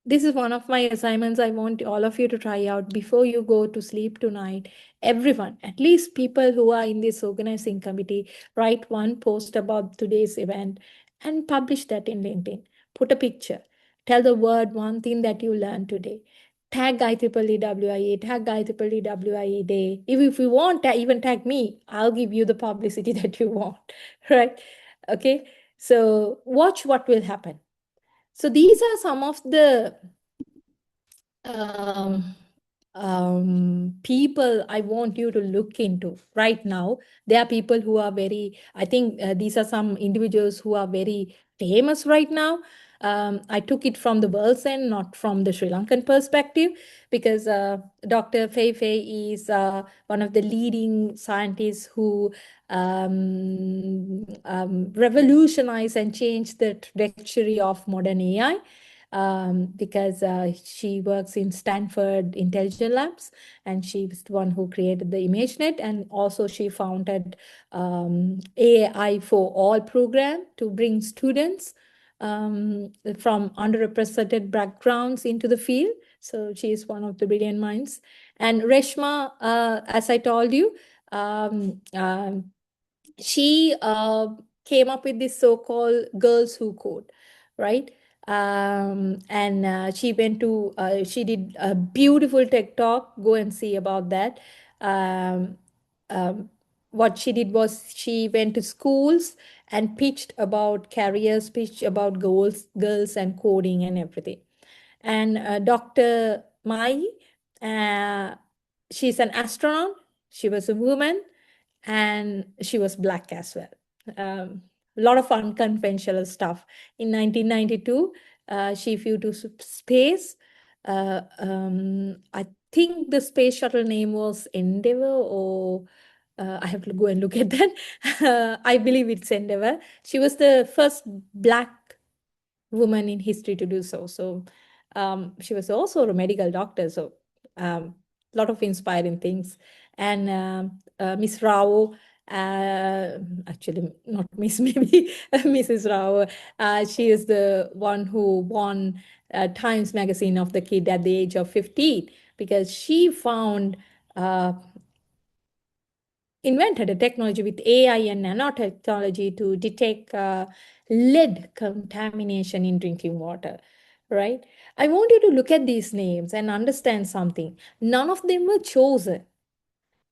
this is one of my assignments I want all of you to try out before you go to sleep tonight. Everyone, at least people who are in this organizing committee, write one post about today's event and publish that in LinkedIn. Put a picture. Tell the world one thing that you learned today. Tag IEEE WIE, tag IEEE WIE Day. If you want, even tag me. I'll give you the publicity that you want, right? Okay. So watch what will happen. So these are some of the people I want you to look into right now. There are people who are very, I think these are some individuals who are very famous right now. I took it from the world's end, not from the Sri Lankan perspective, because Dr. Fei Fei is one of the leading scientists who revolutionized and changed the trajectory of modern AI. Because she works in Stanford Intelligent Labs, and she was the one who created the ImageNet, and also she founded AI for All program to bring students from underrepresented backgrounds into the field. So she is one of the brilliant minds. And Reshma, as I told you, she came up with this so-called Girls Who Code, right? And she went to, she did a beautiful TED talk. Go and see about that. Um, what she did was she went to schools and pitched about careers, pitched about girls and coding and everything. And Dr. Mai, uh, she's an astronaut. She was a woman, and she was Black as well. A lot of unconventional stuff. In 1992, she flew to space. I think the space shuttle name was Endeavour, or I have to go and look at that. I believe it's Endeavor. She was the first Black woman in history to do so. So she was also a medical doctor. So a lot of inspiring things. And Miss Rao, actually not Miss, maybe Mrs. Rao, she is the one who won Times Magazine of the Kid at the age of 15 because she found invented a technology with AI and nanotechnology to detect lead contamination in drinking water, right? I want you to look at these names and understand something. None of them were chosen.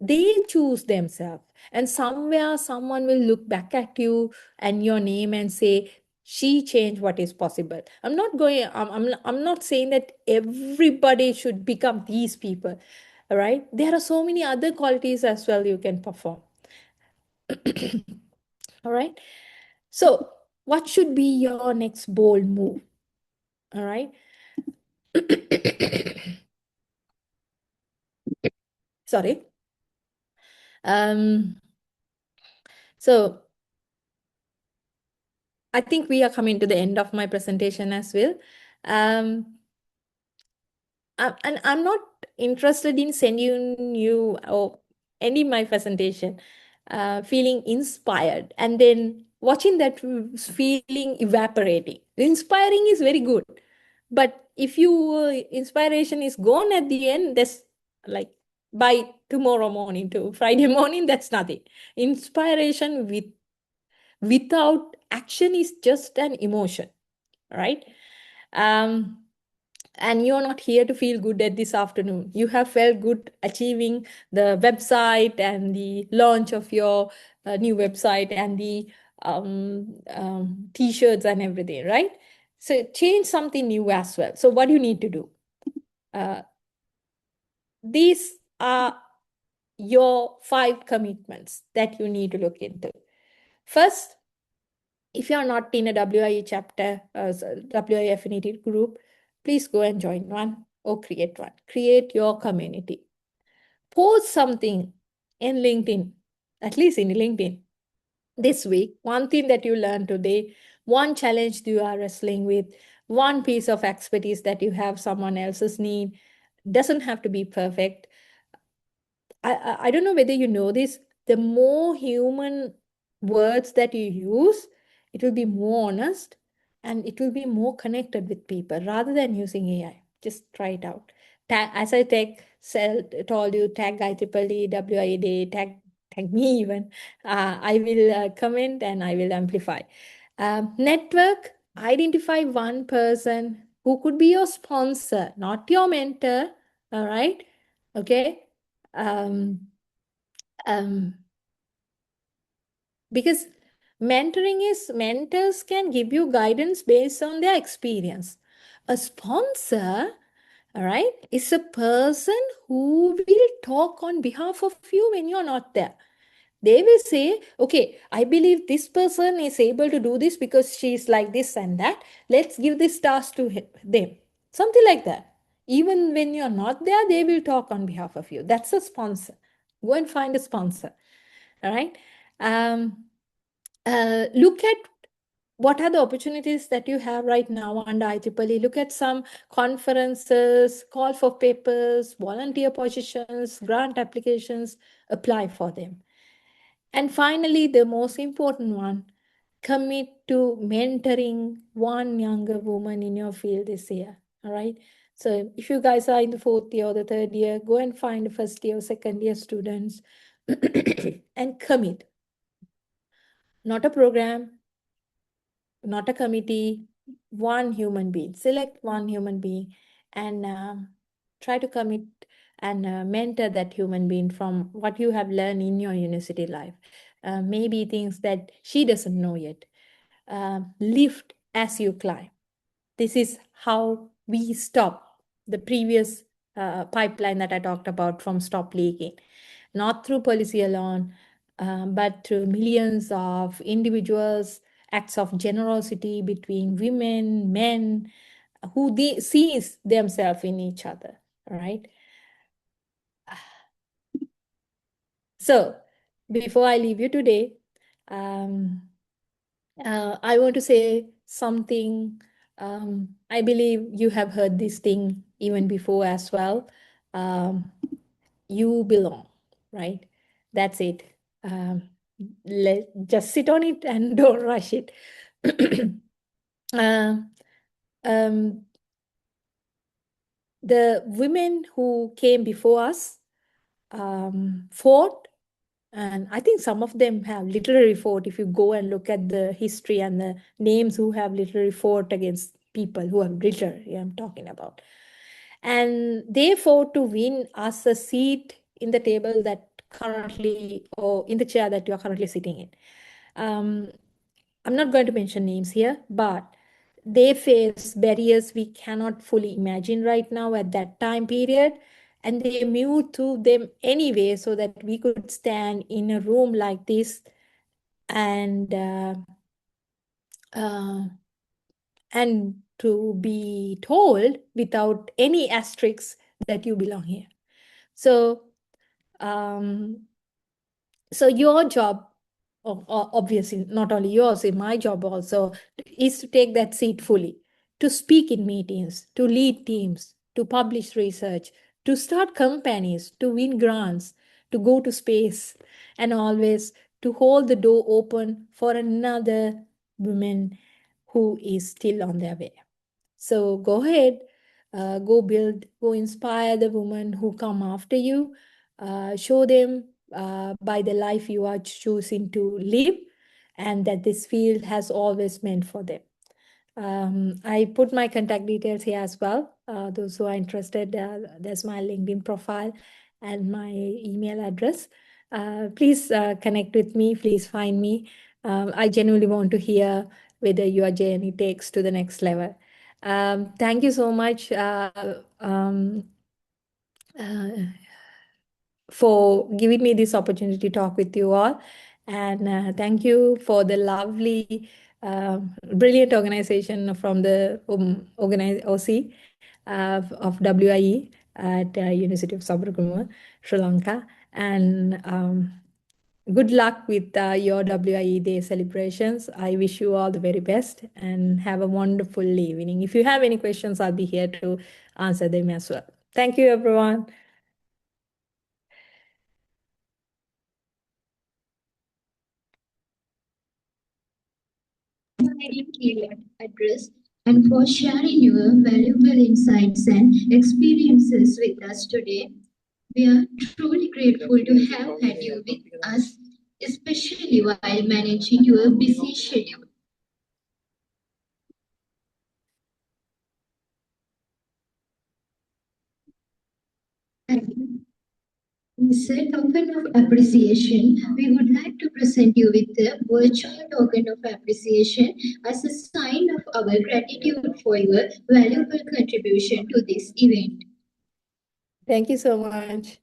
They choose themselves. And somewhere someone will look back at you and your name and say, she changed what is possible. I'm not saying that everybody should become these people. All right. There are so many other qualities as well you can perform. All right. So, what should be your next bold move? All right. Sorry. So, I think we are coming to the end of my presentation as well. And I'm not interested in sending you or ending my presentation feeling inspired and then watching that feeling evaporating. Inspiring is very good, but if you inspiration is gone at the end, that's like by tomorrow morning to Friday morning, that's nothing. Inspiration without action is just an emotion, right? And you're not here to feel good at this afternoon. You have felt good achieving the website and the launch of your new website and the t-shirts and everything, right? So change something new as well. So what do you need to do? These are your 5 commitments that you need to look into. First, if you are not in a WIE chapter, WIE Affinity group, please go and join one or create one. Create your community. Post something in LinkedIn, at least in LinkedIn, this week. One thing that you learned today, one challenge you are wrestling with, one piece of expertise that you have someone else's need. Doesn't have to be perfect. I don't know whether you know this. The more human words that you use, it will be more honest and it will be more connected with people rather than using AI. Just try it out. As I told you, tag IEEE, WIE Day, tag me even. I will comment and I will amplify. Network, identify one person who could be your sponsor, not your mentor. All right. Okay. Because mentors can give you guidance based on their experience. A sponsor, all right, is a person who will talk on behalf of you when you're not there. They will say, okay, I believe this person is able to do this because she's like this and that. Let's give this task to them. Something like that. Even when you're not there, they will talk on behalf of you. That's a sponsor. Go and find a sponsor. All right. Look at what are the opportunities that you have right now under IEEE. Look at some conferences, call for papers, volunteer positions, grant applications, apply for them. And finally, the most important one, commit to mentoring one younger woman in your field this year. All right. So if you guys are in the 4th year or the 3rd year, go and find the 1st year or 2nd year students and commit. Not a program, not a committee, one human being. Select one human being and try to commit and mentor that human being from what you have learned in your university life. Maybe things that she doesn't know yet. Lift as you climb. This is how we stop the previous pipeline that I talked about from stop leaking. Not through policy alone, but through millions of individuals, acts of generosity between women, men, who sees themselves in each other, right? So before I leave you today, I want to say something. I believe you have heard this thing even before as well. You belong, right? That's it. Just sit on it and don't rush it. uh, um, the women who came before us fought, and I think some of them have literary fought. If you go and look at the history and the names who have literary fought against people who have literary, I'm talking about. And they fought to win us a seat in the table that currently, or in the chair that you are currently sitting in. I'm not going to mention names here, but they face barriers we cannot fully imagine right now at that time period. And they moved through them anyway so that we could stand in a room like this and uh, and to be told without any asterisks that you belong here. So, so your job, obviously not only yours, my job also, is to take that seat fully, to speak in meetings, to lead teams, to publish research, to start companies, to win grants, to go to space, and always to hold the door open for another woman who is still on their way. So go ahead, go build, go inspire the women who come after you, show them by the life you are choosing to live, and that this field has always meant for them. I put my contact details here as well. Those who are interested, there's my LinkedIn profile and my email address. Please connect with me. Please find me. I genuinely want to hear whether your journey takes to the next level. Thank you so much uh, for giving me this opportunity to talk with you all. And thank you for the lovely, brilliant organization from the OC of WIE at University of Sabaragamuwa, Sri Lanka. And good luck with your WIE Day celebrations. I wish you all the very best and have a wonderful evening. If you have any questions, I'll be here to answer them as well. Thank you, everyone. Address and for sharing your valuable insights and experiences with us today. We are truly grateful to have had you with us, especially while managing your busy schedule. And as a token of appreciation, we would like to present you with a virtual token of appreciation as a sign of our gratitude for your valuable contribution to this event. Thank you so much.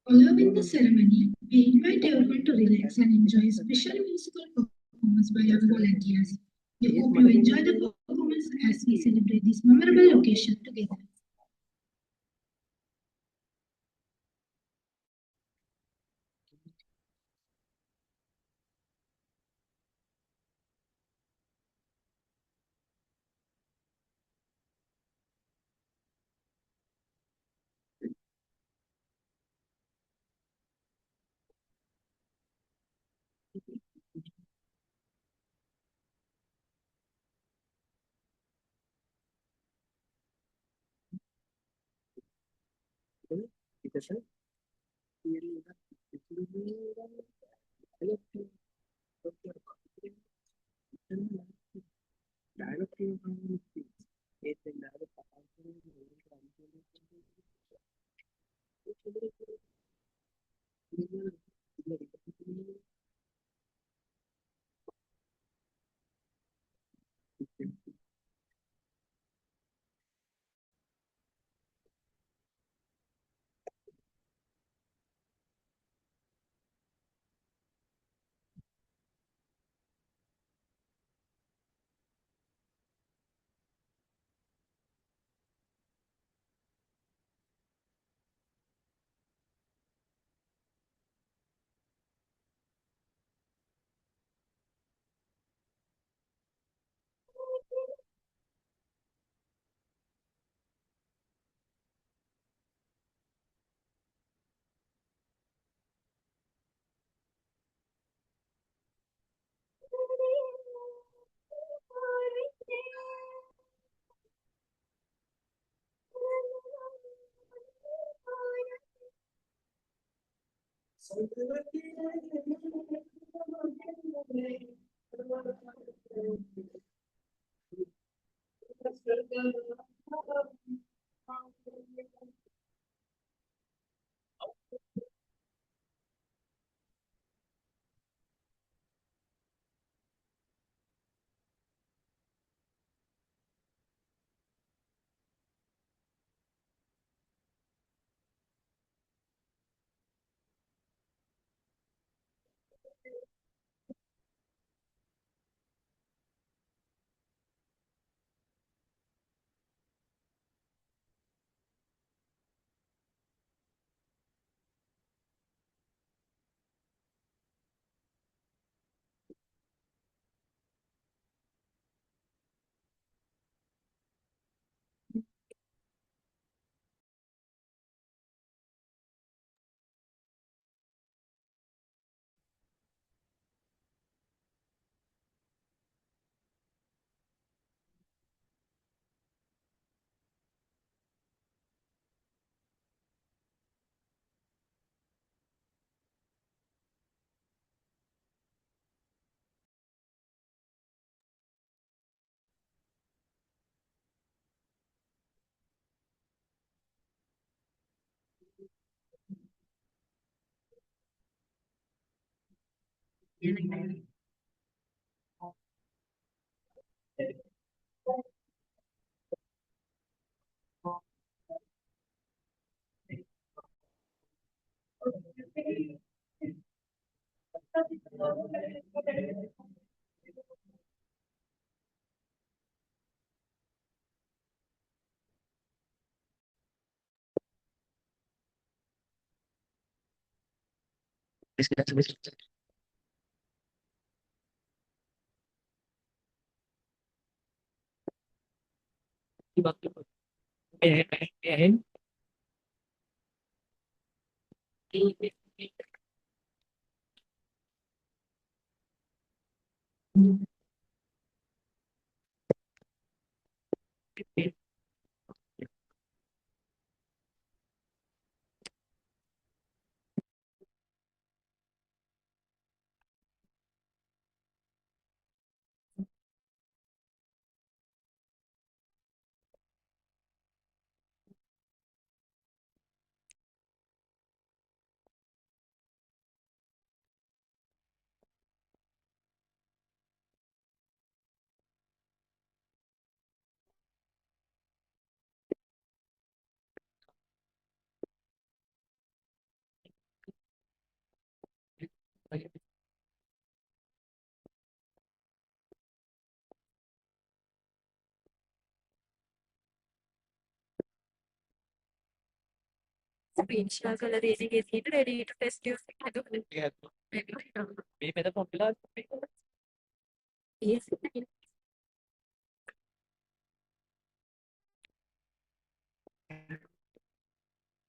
Following the ceremony, we invite everyone to relax and enjoy a special musical performance by our volunteers. We hope you enjoy the performance as we celebrate this memorable occasion together. Screen share color reading is it ready to test your Yes.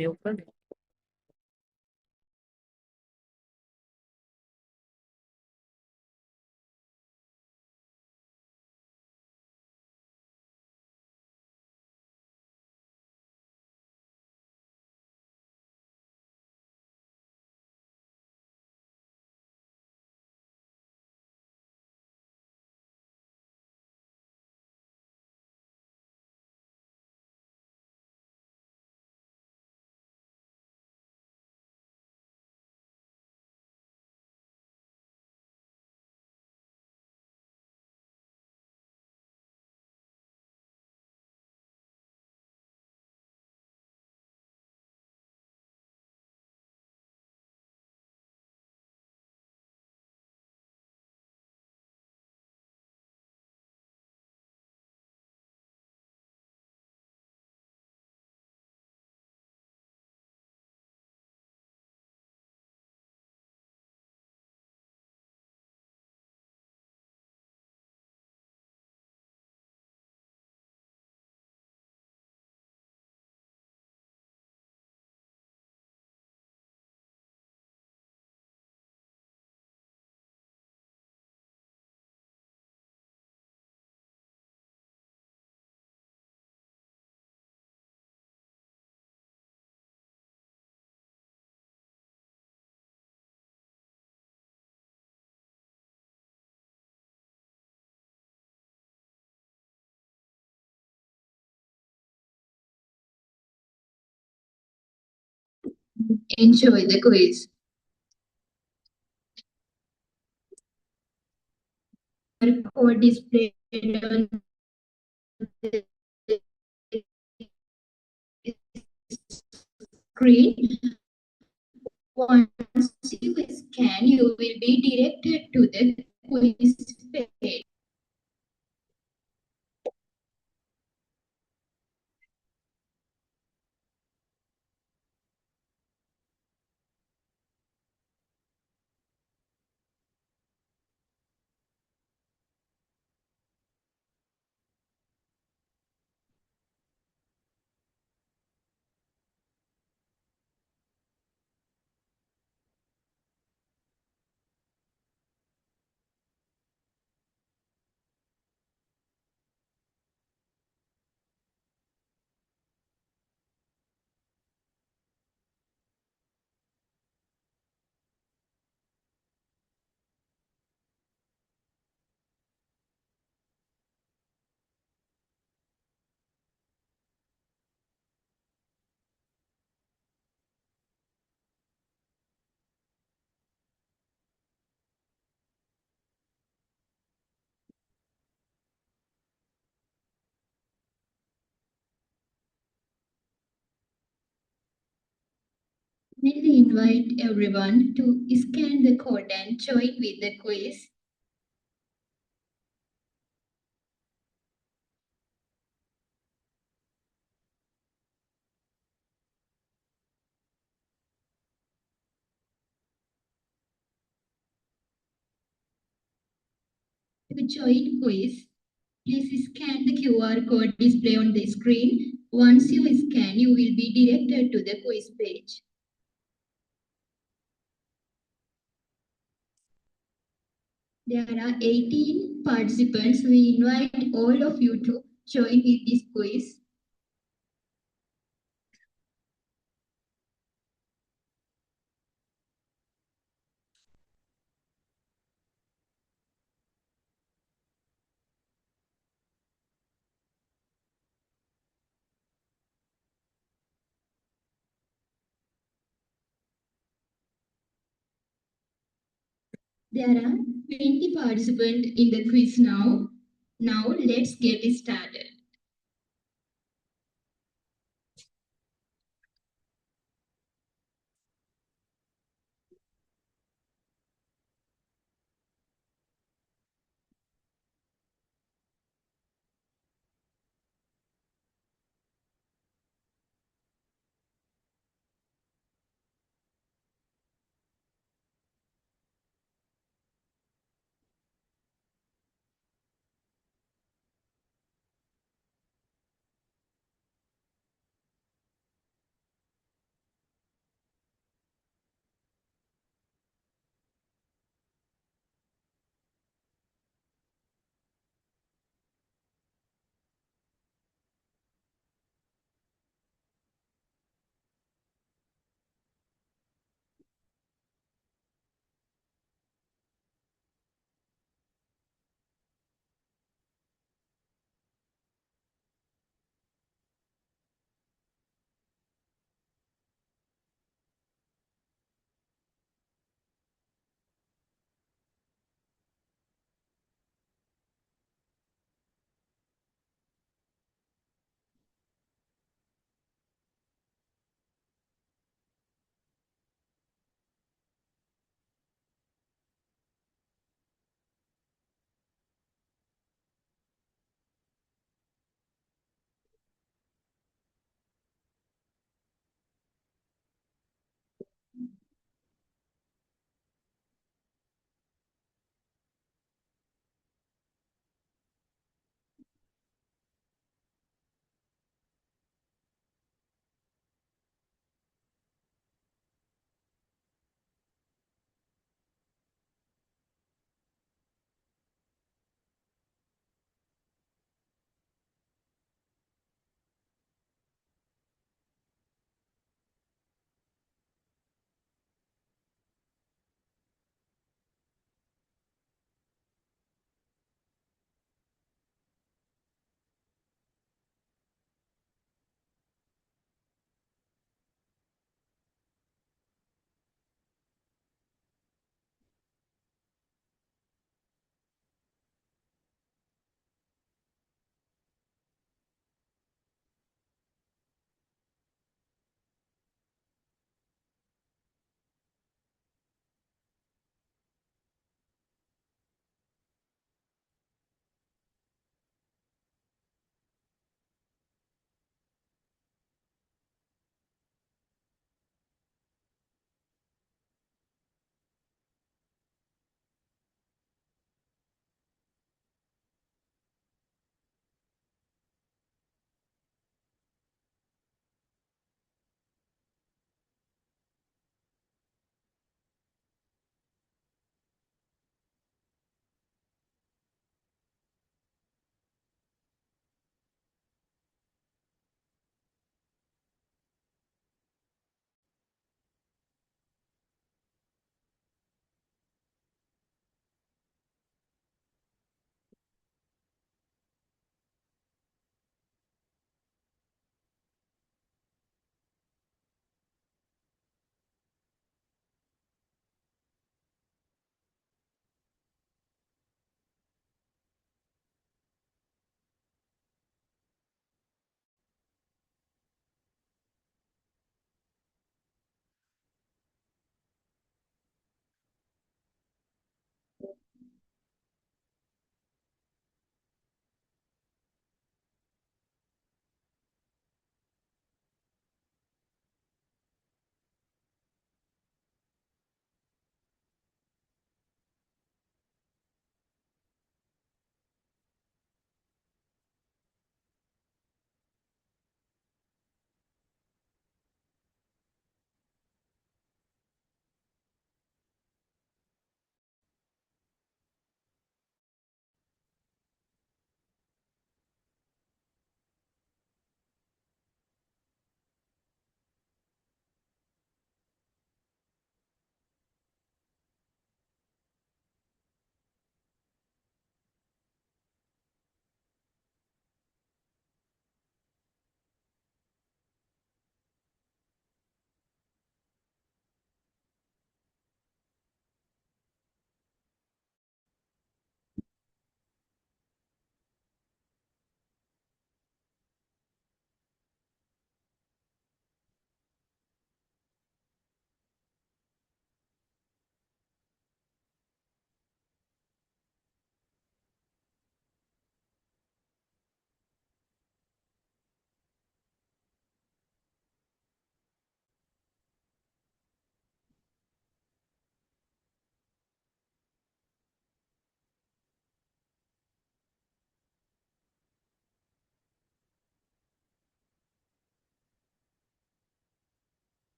Open. enjoy the quiz. Code displayed on the screen. Once you scan, you will be directed to the quiz page. We invite everyone to scan the code and join with the quiz. To join quiz, please scan the QR code displayed on the screen. Once you scan, you will be directed to the quiz page. There are 18 participants. We invite all of you to join with this quiz. There are 20 participants in the quiz now. Now let's get started.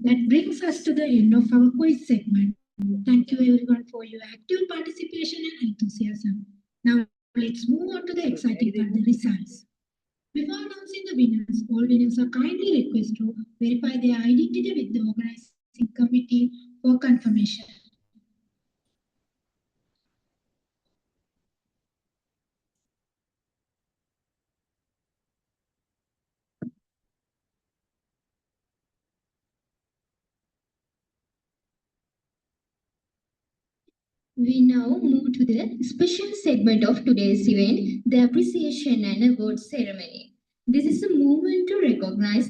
That brings us to the end of our quiz segment. Thank you everyone for your active participation and enthusiasm. Now let's move on to the exciting part, the results. Before announcing the winners, all winners are kindly requested to verify their identity with the organizing committee for confirmation. We now move to the special segment of today's event, the Appreciation and Award Ceremony. This is a moment to recognize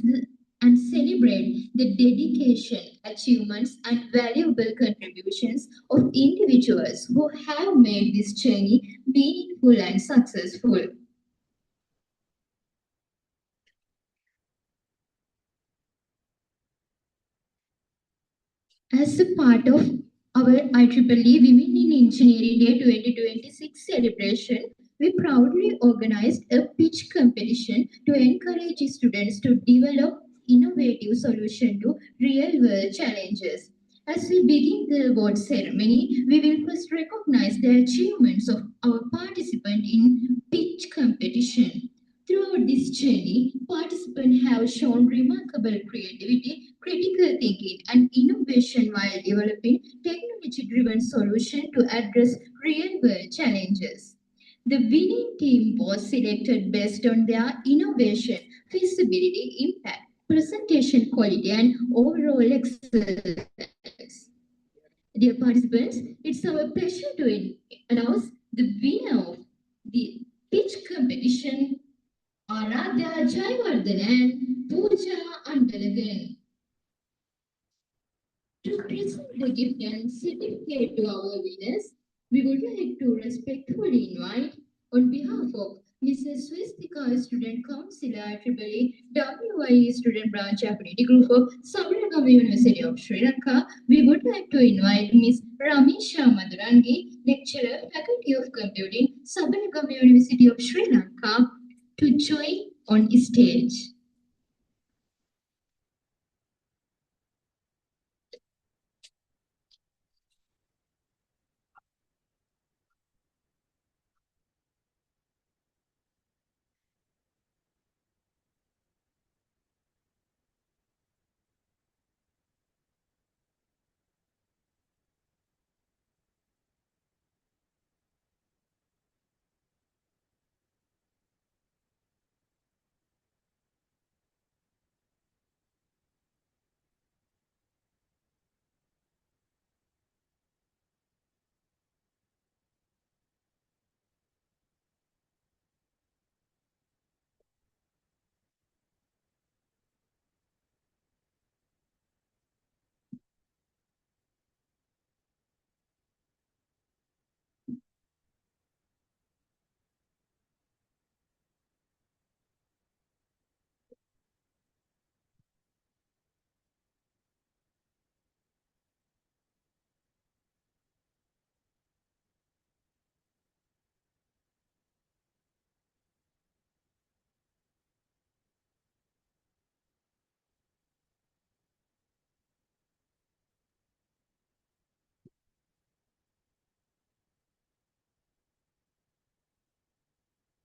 and celebrate the dedication, achievements, and valuable contributions of individuals who have made this journey meaningful and successful. As a part of our IEEE Women in Engineering Day 2026 celebration, we proudly organized a pitch competition to encourage students to develop innovative solutions to real-world challenges. As we begin the award ceremony, we will first recognize the achievements of our participant in pitch competition. Throughout this journey, participants have shown remarkable creativity, critical thinking, and innovation while developing technology-driven solutions to address real-world challenges. The winning team was selected based on their innovation, feasibility, impact, presentation quality, and overall excellence. Dear participants, it's our pleasure to announce the winner of the pitch competition, Aradhya Jayawardhan and Pooja Andalagan. To present the gift and certificate to our winners, we would like to respectfully invite, on behalf of Mrs. Swistika, Student Councillor, IEEE WIE Student Branch Affinity Group of Sabaragama University of Sri Lanka, we would like to invite Ms. Ramisha Madurangi, Lecturer, Faculty of Computing, Sabaragama University of Sri Lanka, to join on stage.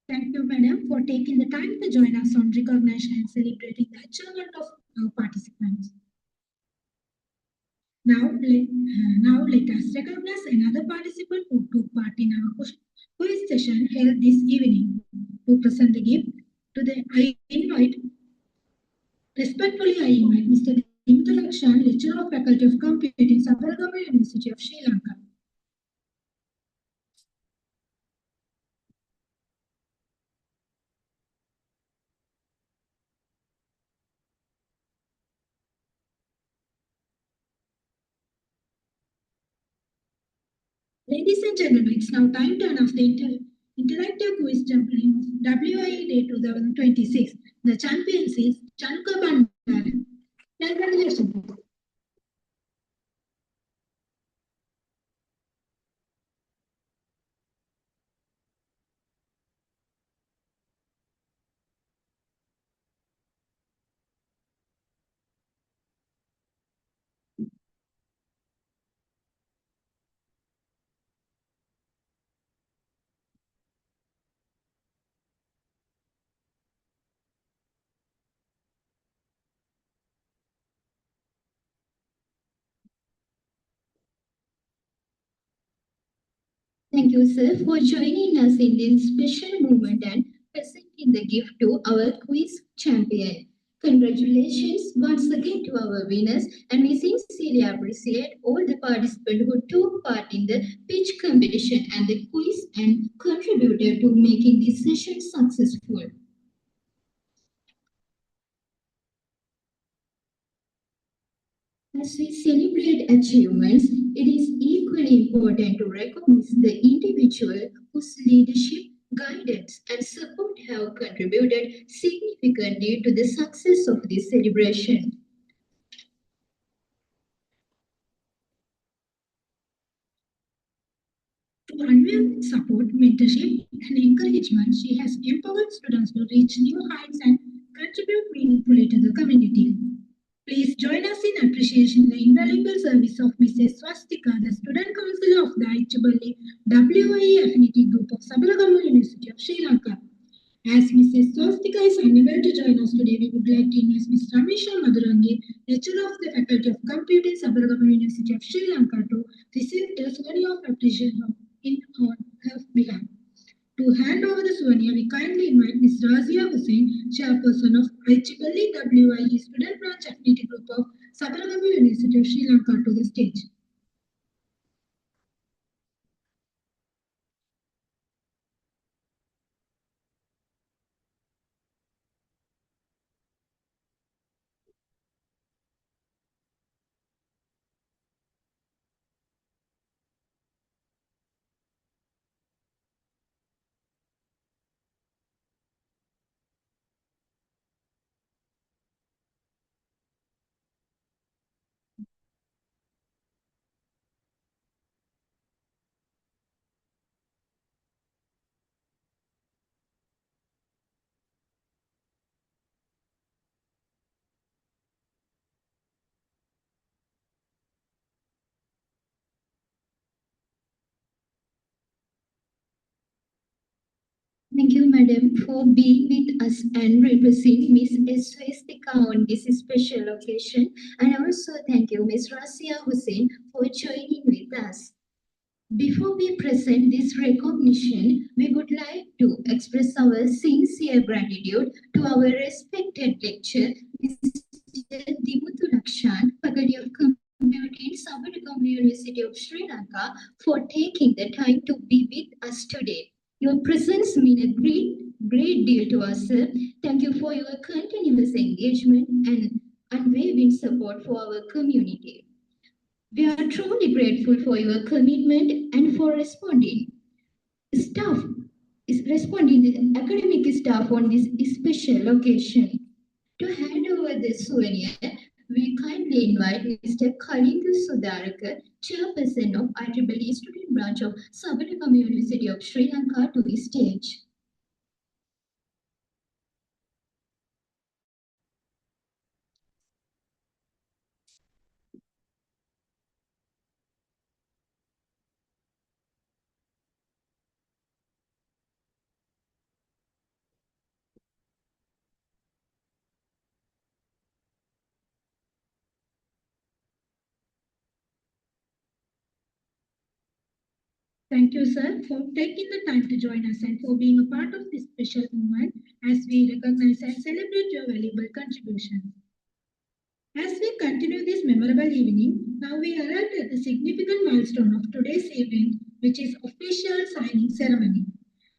Thank you, madam, for taking the time to join us on recognition and celebrating the achievement of our participants. Now let us recognize another participant who took part in our quiz session held this evening. To present the gift, respectfully I invite Mr. Dimitra Lakshan, Lecturer of Faculty of Computing, Sabaragama University of Sri Lanka. Ladies and gentlemen, it's now time to announce the interactive quiz champion of WIE Day 2026. The champion is Chanka Bandar. Congratulations. Thank you, sir, for joining us in this special moment and presenting the gift to our quiz champion. Congratulations once again to our winners, and we sincerely appreciate all the participants who took part in the pitch competition and the quiz and contributed to making this session successful. As we celebrate achievements, it is equally important to recognize the individual whose leadership, guidance, and support have contributed significantly to the success of this celebration. To unveil support, mentorship, and encouragement, she has empowered students to reach new heights and contribute meaningfully to the community. Please join us in appreciating the invaluable service of Mrs. Swastika, the Student Councillor of the IEEE WIE Affinity Group of Sabaragamu University of Sri Lanka. As Mrs. Swastika is unable to join us today, we would like to invite Ms. Ramisha Madurangi, lecturer of the Faculty of Computing, Sabaragamu University of Sri Lanka, to receive the souvenir of appreciation on her behalf. To hand over the souvenir, we kindly invite Ms. Razia Hussain, chairperson of IEEE WIE Student Branch Affinity Group of Sabaragamu University of Sri Lanka, to the stage. Thank you, madam, for being with us and representing Ms. Swastika on this special occasion. And also thank you, Ms. Razia Hussain, for joining with us. Before we present this recognition, we would like to express our sincere gratitude to our respected lecturer, Mr. Dimuthu Lakshan, Faculty of Computing, Sabaragamu University of Sri Lanka, for taking the time to be with us today. Your presence means a great deal to us, sir. Thank you for your continuous engagement and unwavering support for our community. We are truly grateful for your commitment and for responding the academic staff on this special occasion. To hand over the souvenir, we kindly invite Mr. Kalindu Sudaraka, Chairperson of IEEE Student Branch of Sabaragamu University of Sri Lanka, to the stage. Thank you, sir, for taking the time to join us and for being a part of this special moment as we recognize and celebrate your valuable contributions. As we continue this memorable evening, now we arrive at the significant milestone of today's event, which is official signing ceremony.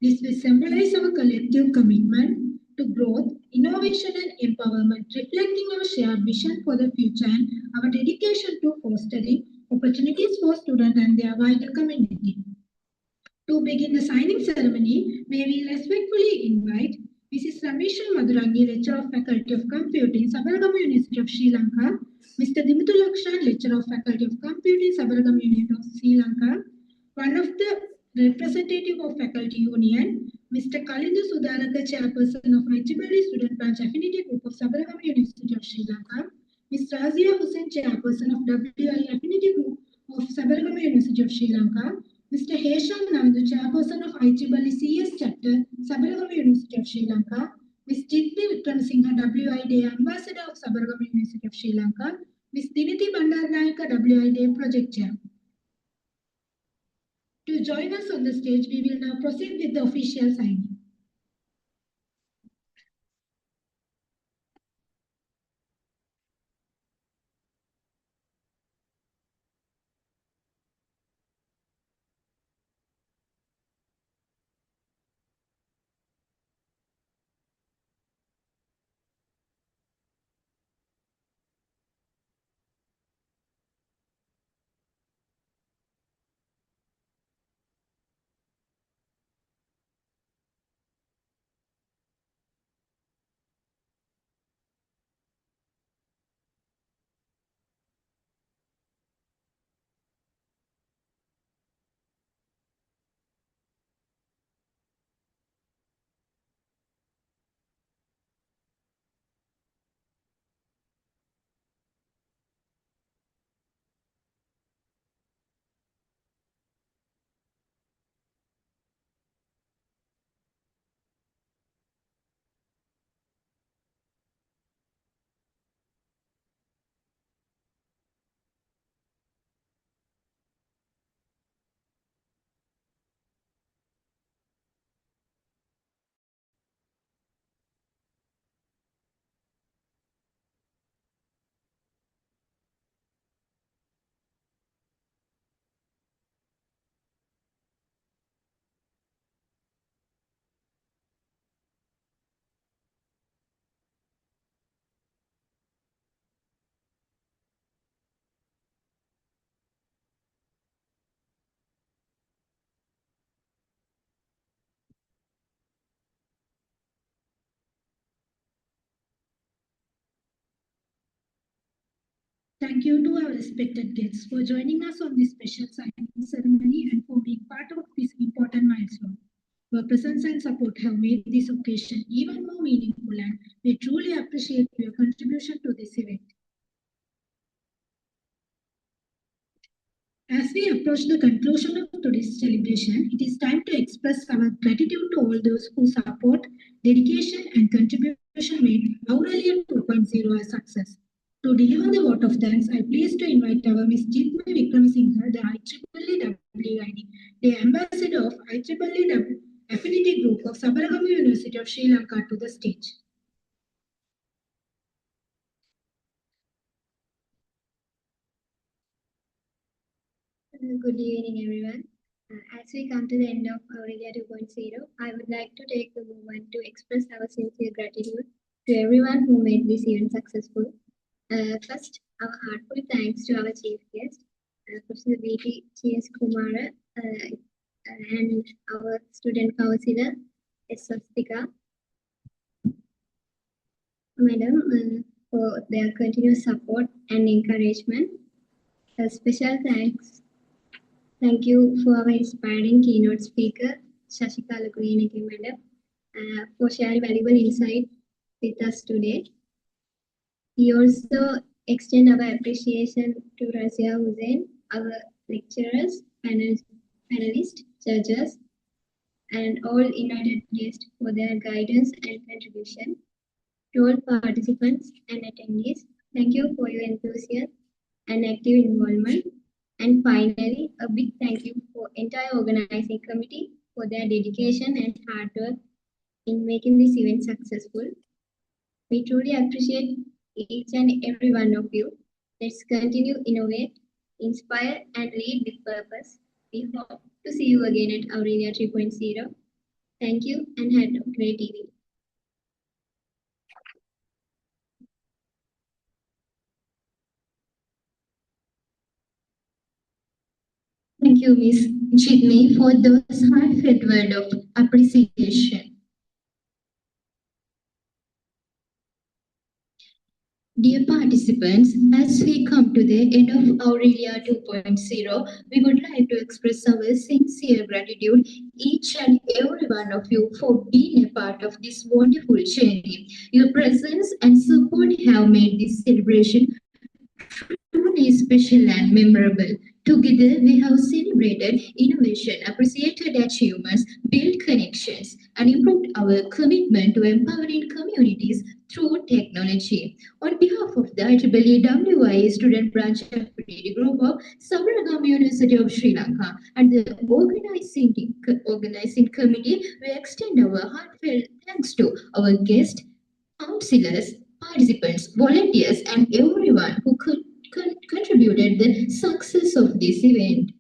This will symbolize our collective commitment to growth, innovation, and empowerment, reflecting our shared vision for the future and our dedication to fostering opportunities for students and their wider community. To begin the signing ceremony, may we respectfully invite Mrs. Ramisha Madurangi, Lecturer of Faculty of Computing, Sabaragamu University of Sri Lanka, Mr. Dimuthu Lakshan, Lecturer of Faculty of Computing, Sabaragamu University of Sri Lanka, one of the representative of Faculty Union, Mr. Kalindu Sudaraka, Chairperson of IEEE Student Branch Affinity Group of Sabaragamu University of Sri Lanka, Ms. Razia Hussain, Chairperson of WIE Affinity Group of Sabaragamu University of Sri Lanka, Mr. Hesham Nandu, Chairperson of IEEE CS Chapter, Sabaragamu University of Sri Lanka, Ms. Jitni Vikramasinghe, WIE Day Ambassador of Sabaragamu University of Sri Lanka, Ms. Diniti Bandaranaike, WIE Day Project Chair. To join us on the stage, we will now proceed with the official signing. Thank you to our respected guests for joining us on this special signing ceremony and for being part of this important milestone. Your presence and support have made this occasion even more meaningful, and we truly appreciate your contribution to this event. As we approach the conclusion of today's celebration, it is time to express our gratitude to all those whose support, dedication, and contribution made AURELIA 2.0 a success. To deliver the vote of thanks, I am pleased to invite our Ms. Jitme Vikramsinghe, the IEEE WIE the Ambassador of IEEE Affinity Group of Sabaragamu University of Sri Lanka, to the stage. Good evening, everyone. As we come to the end of AURELIA 2.0, I would like to take a moment to express our sincere gratitude to everyone who made this event successful. First, our heartfelt thanks to our chief guest, Professor BTGS Kumara, and our student counselor, S. Shashika, Madam, for their continuous support and encouragement. A special thank you for our inspiring keynote speaker, Shashika Lokuliyana, Madam, for sharing valuable insight with us today. We also extend our appreciation to Razia Hussain, our lecturers, panelists, judges, and all invited guests for their guidance and contribution. To all participants and attendees, thank you for your enthusiasm and active involvement. And finally, a big thank you for entire organizing committee for their dedication and hard work in making this event successful. We truly appreciate each and every one of you. Let's continue, innovate, inspire, and lead with purpose. We hope to see you again at AURELIA 3.0. Thank you and have a great evening. Thank you, Ms. Jitme, for those heartfelt words of appreciation. Dear participants, as we come to the end of AURELIA 2.0, we would like to express our sincere gratitude each and every one of you for being a part of this wonderful journey. Your presence and support have made this celebration truly special and memorable. Together, we have celebrated innovation, appreciated achievements, built connections, and improved our commitment to empowering communities through technology. On behalf of the IEEE WIE Student Branch Affinity Group of Sabaragama University of Sri Lanka and the organizing committee, we extend our heartfelt thanks to our guests, counselors, participants, volunteers, and everyone who contributed the success of this event.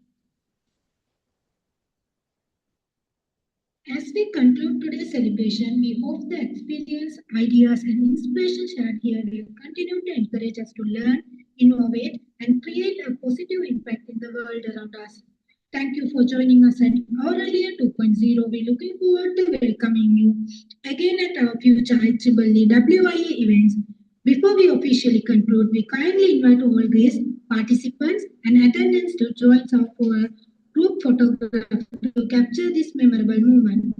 As we conclude today's celebration, we hope the experience, ideas, and inspiration shared here will continue to encourage us to learn, innovate, and create a positive impact in the world around us. Thank you for joining us at AURELIA 2.0. We're looking forward to welcoming you again at our future IEEE WIE events. Before we officially conclude, we kindly invite all guests, participants, and attendants to join us for a group photograph to capture this memorable moment.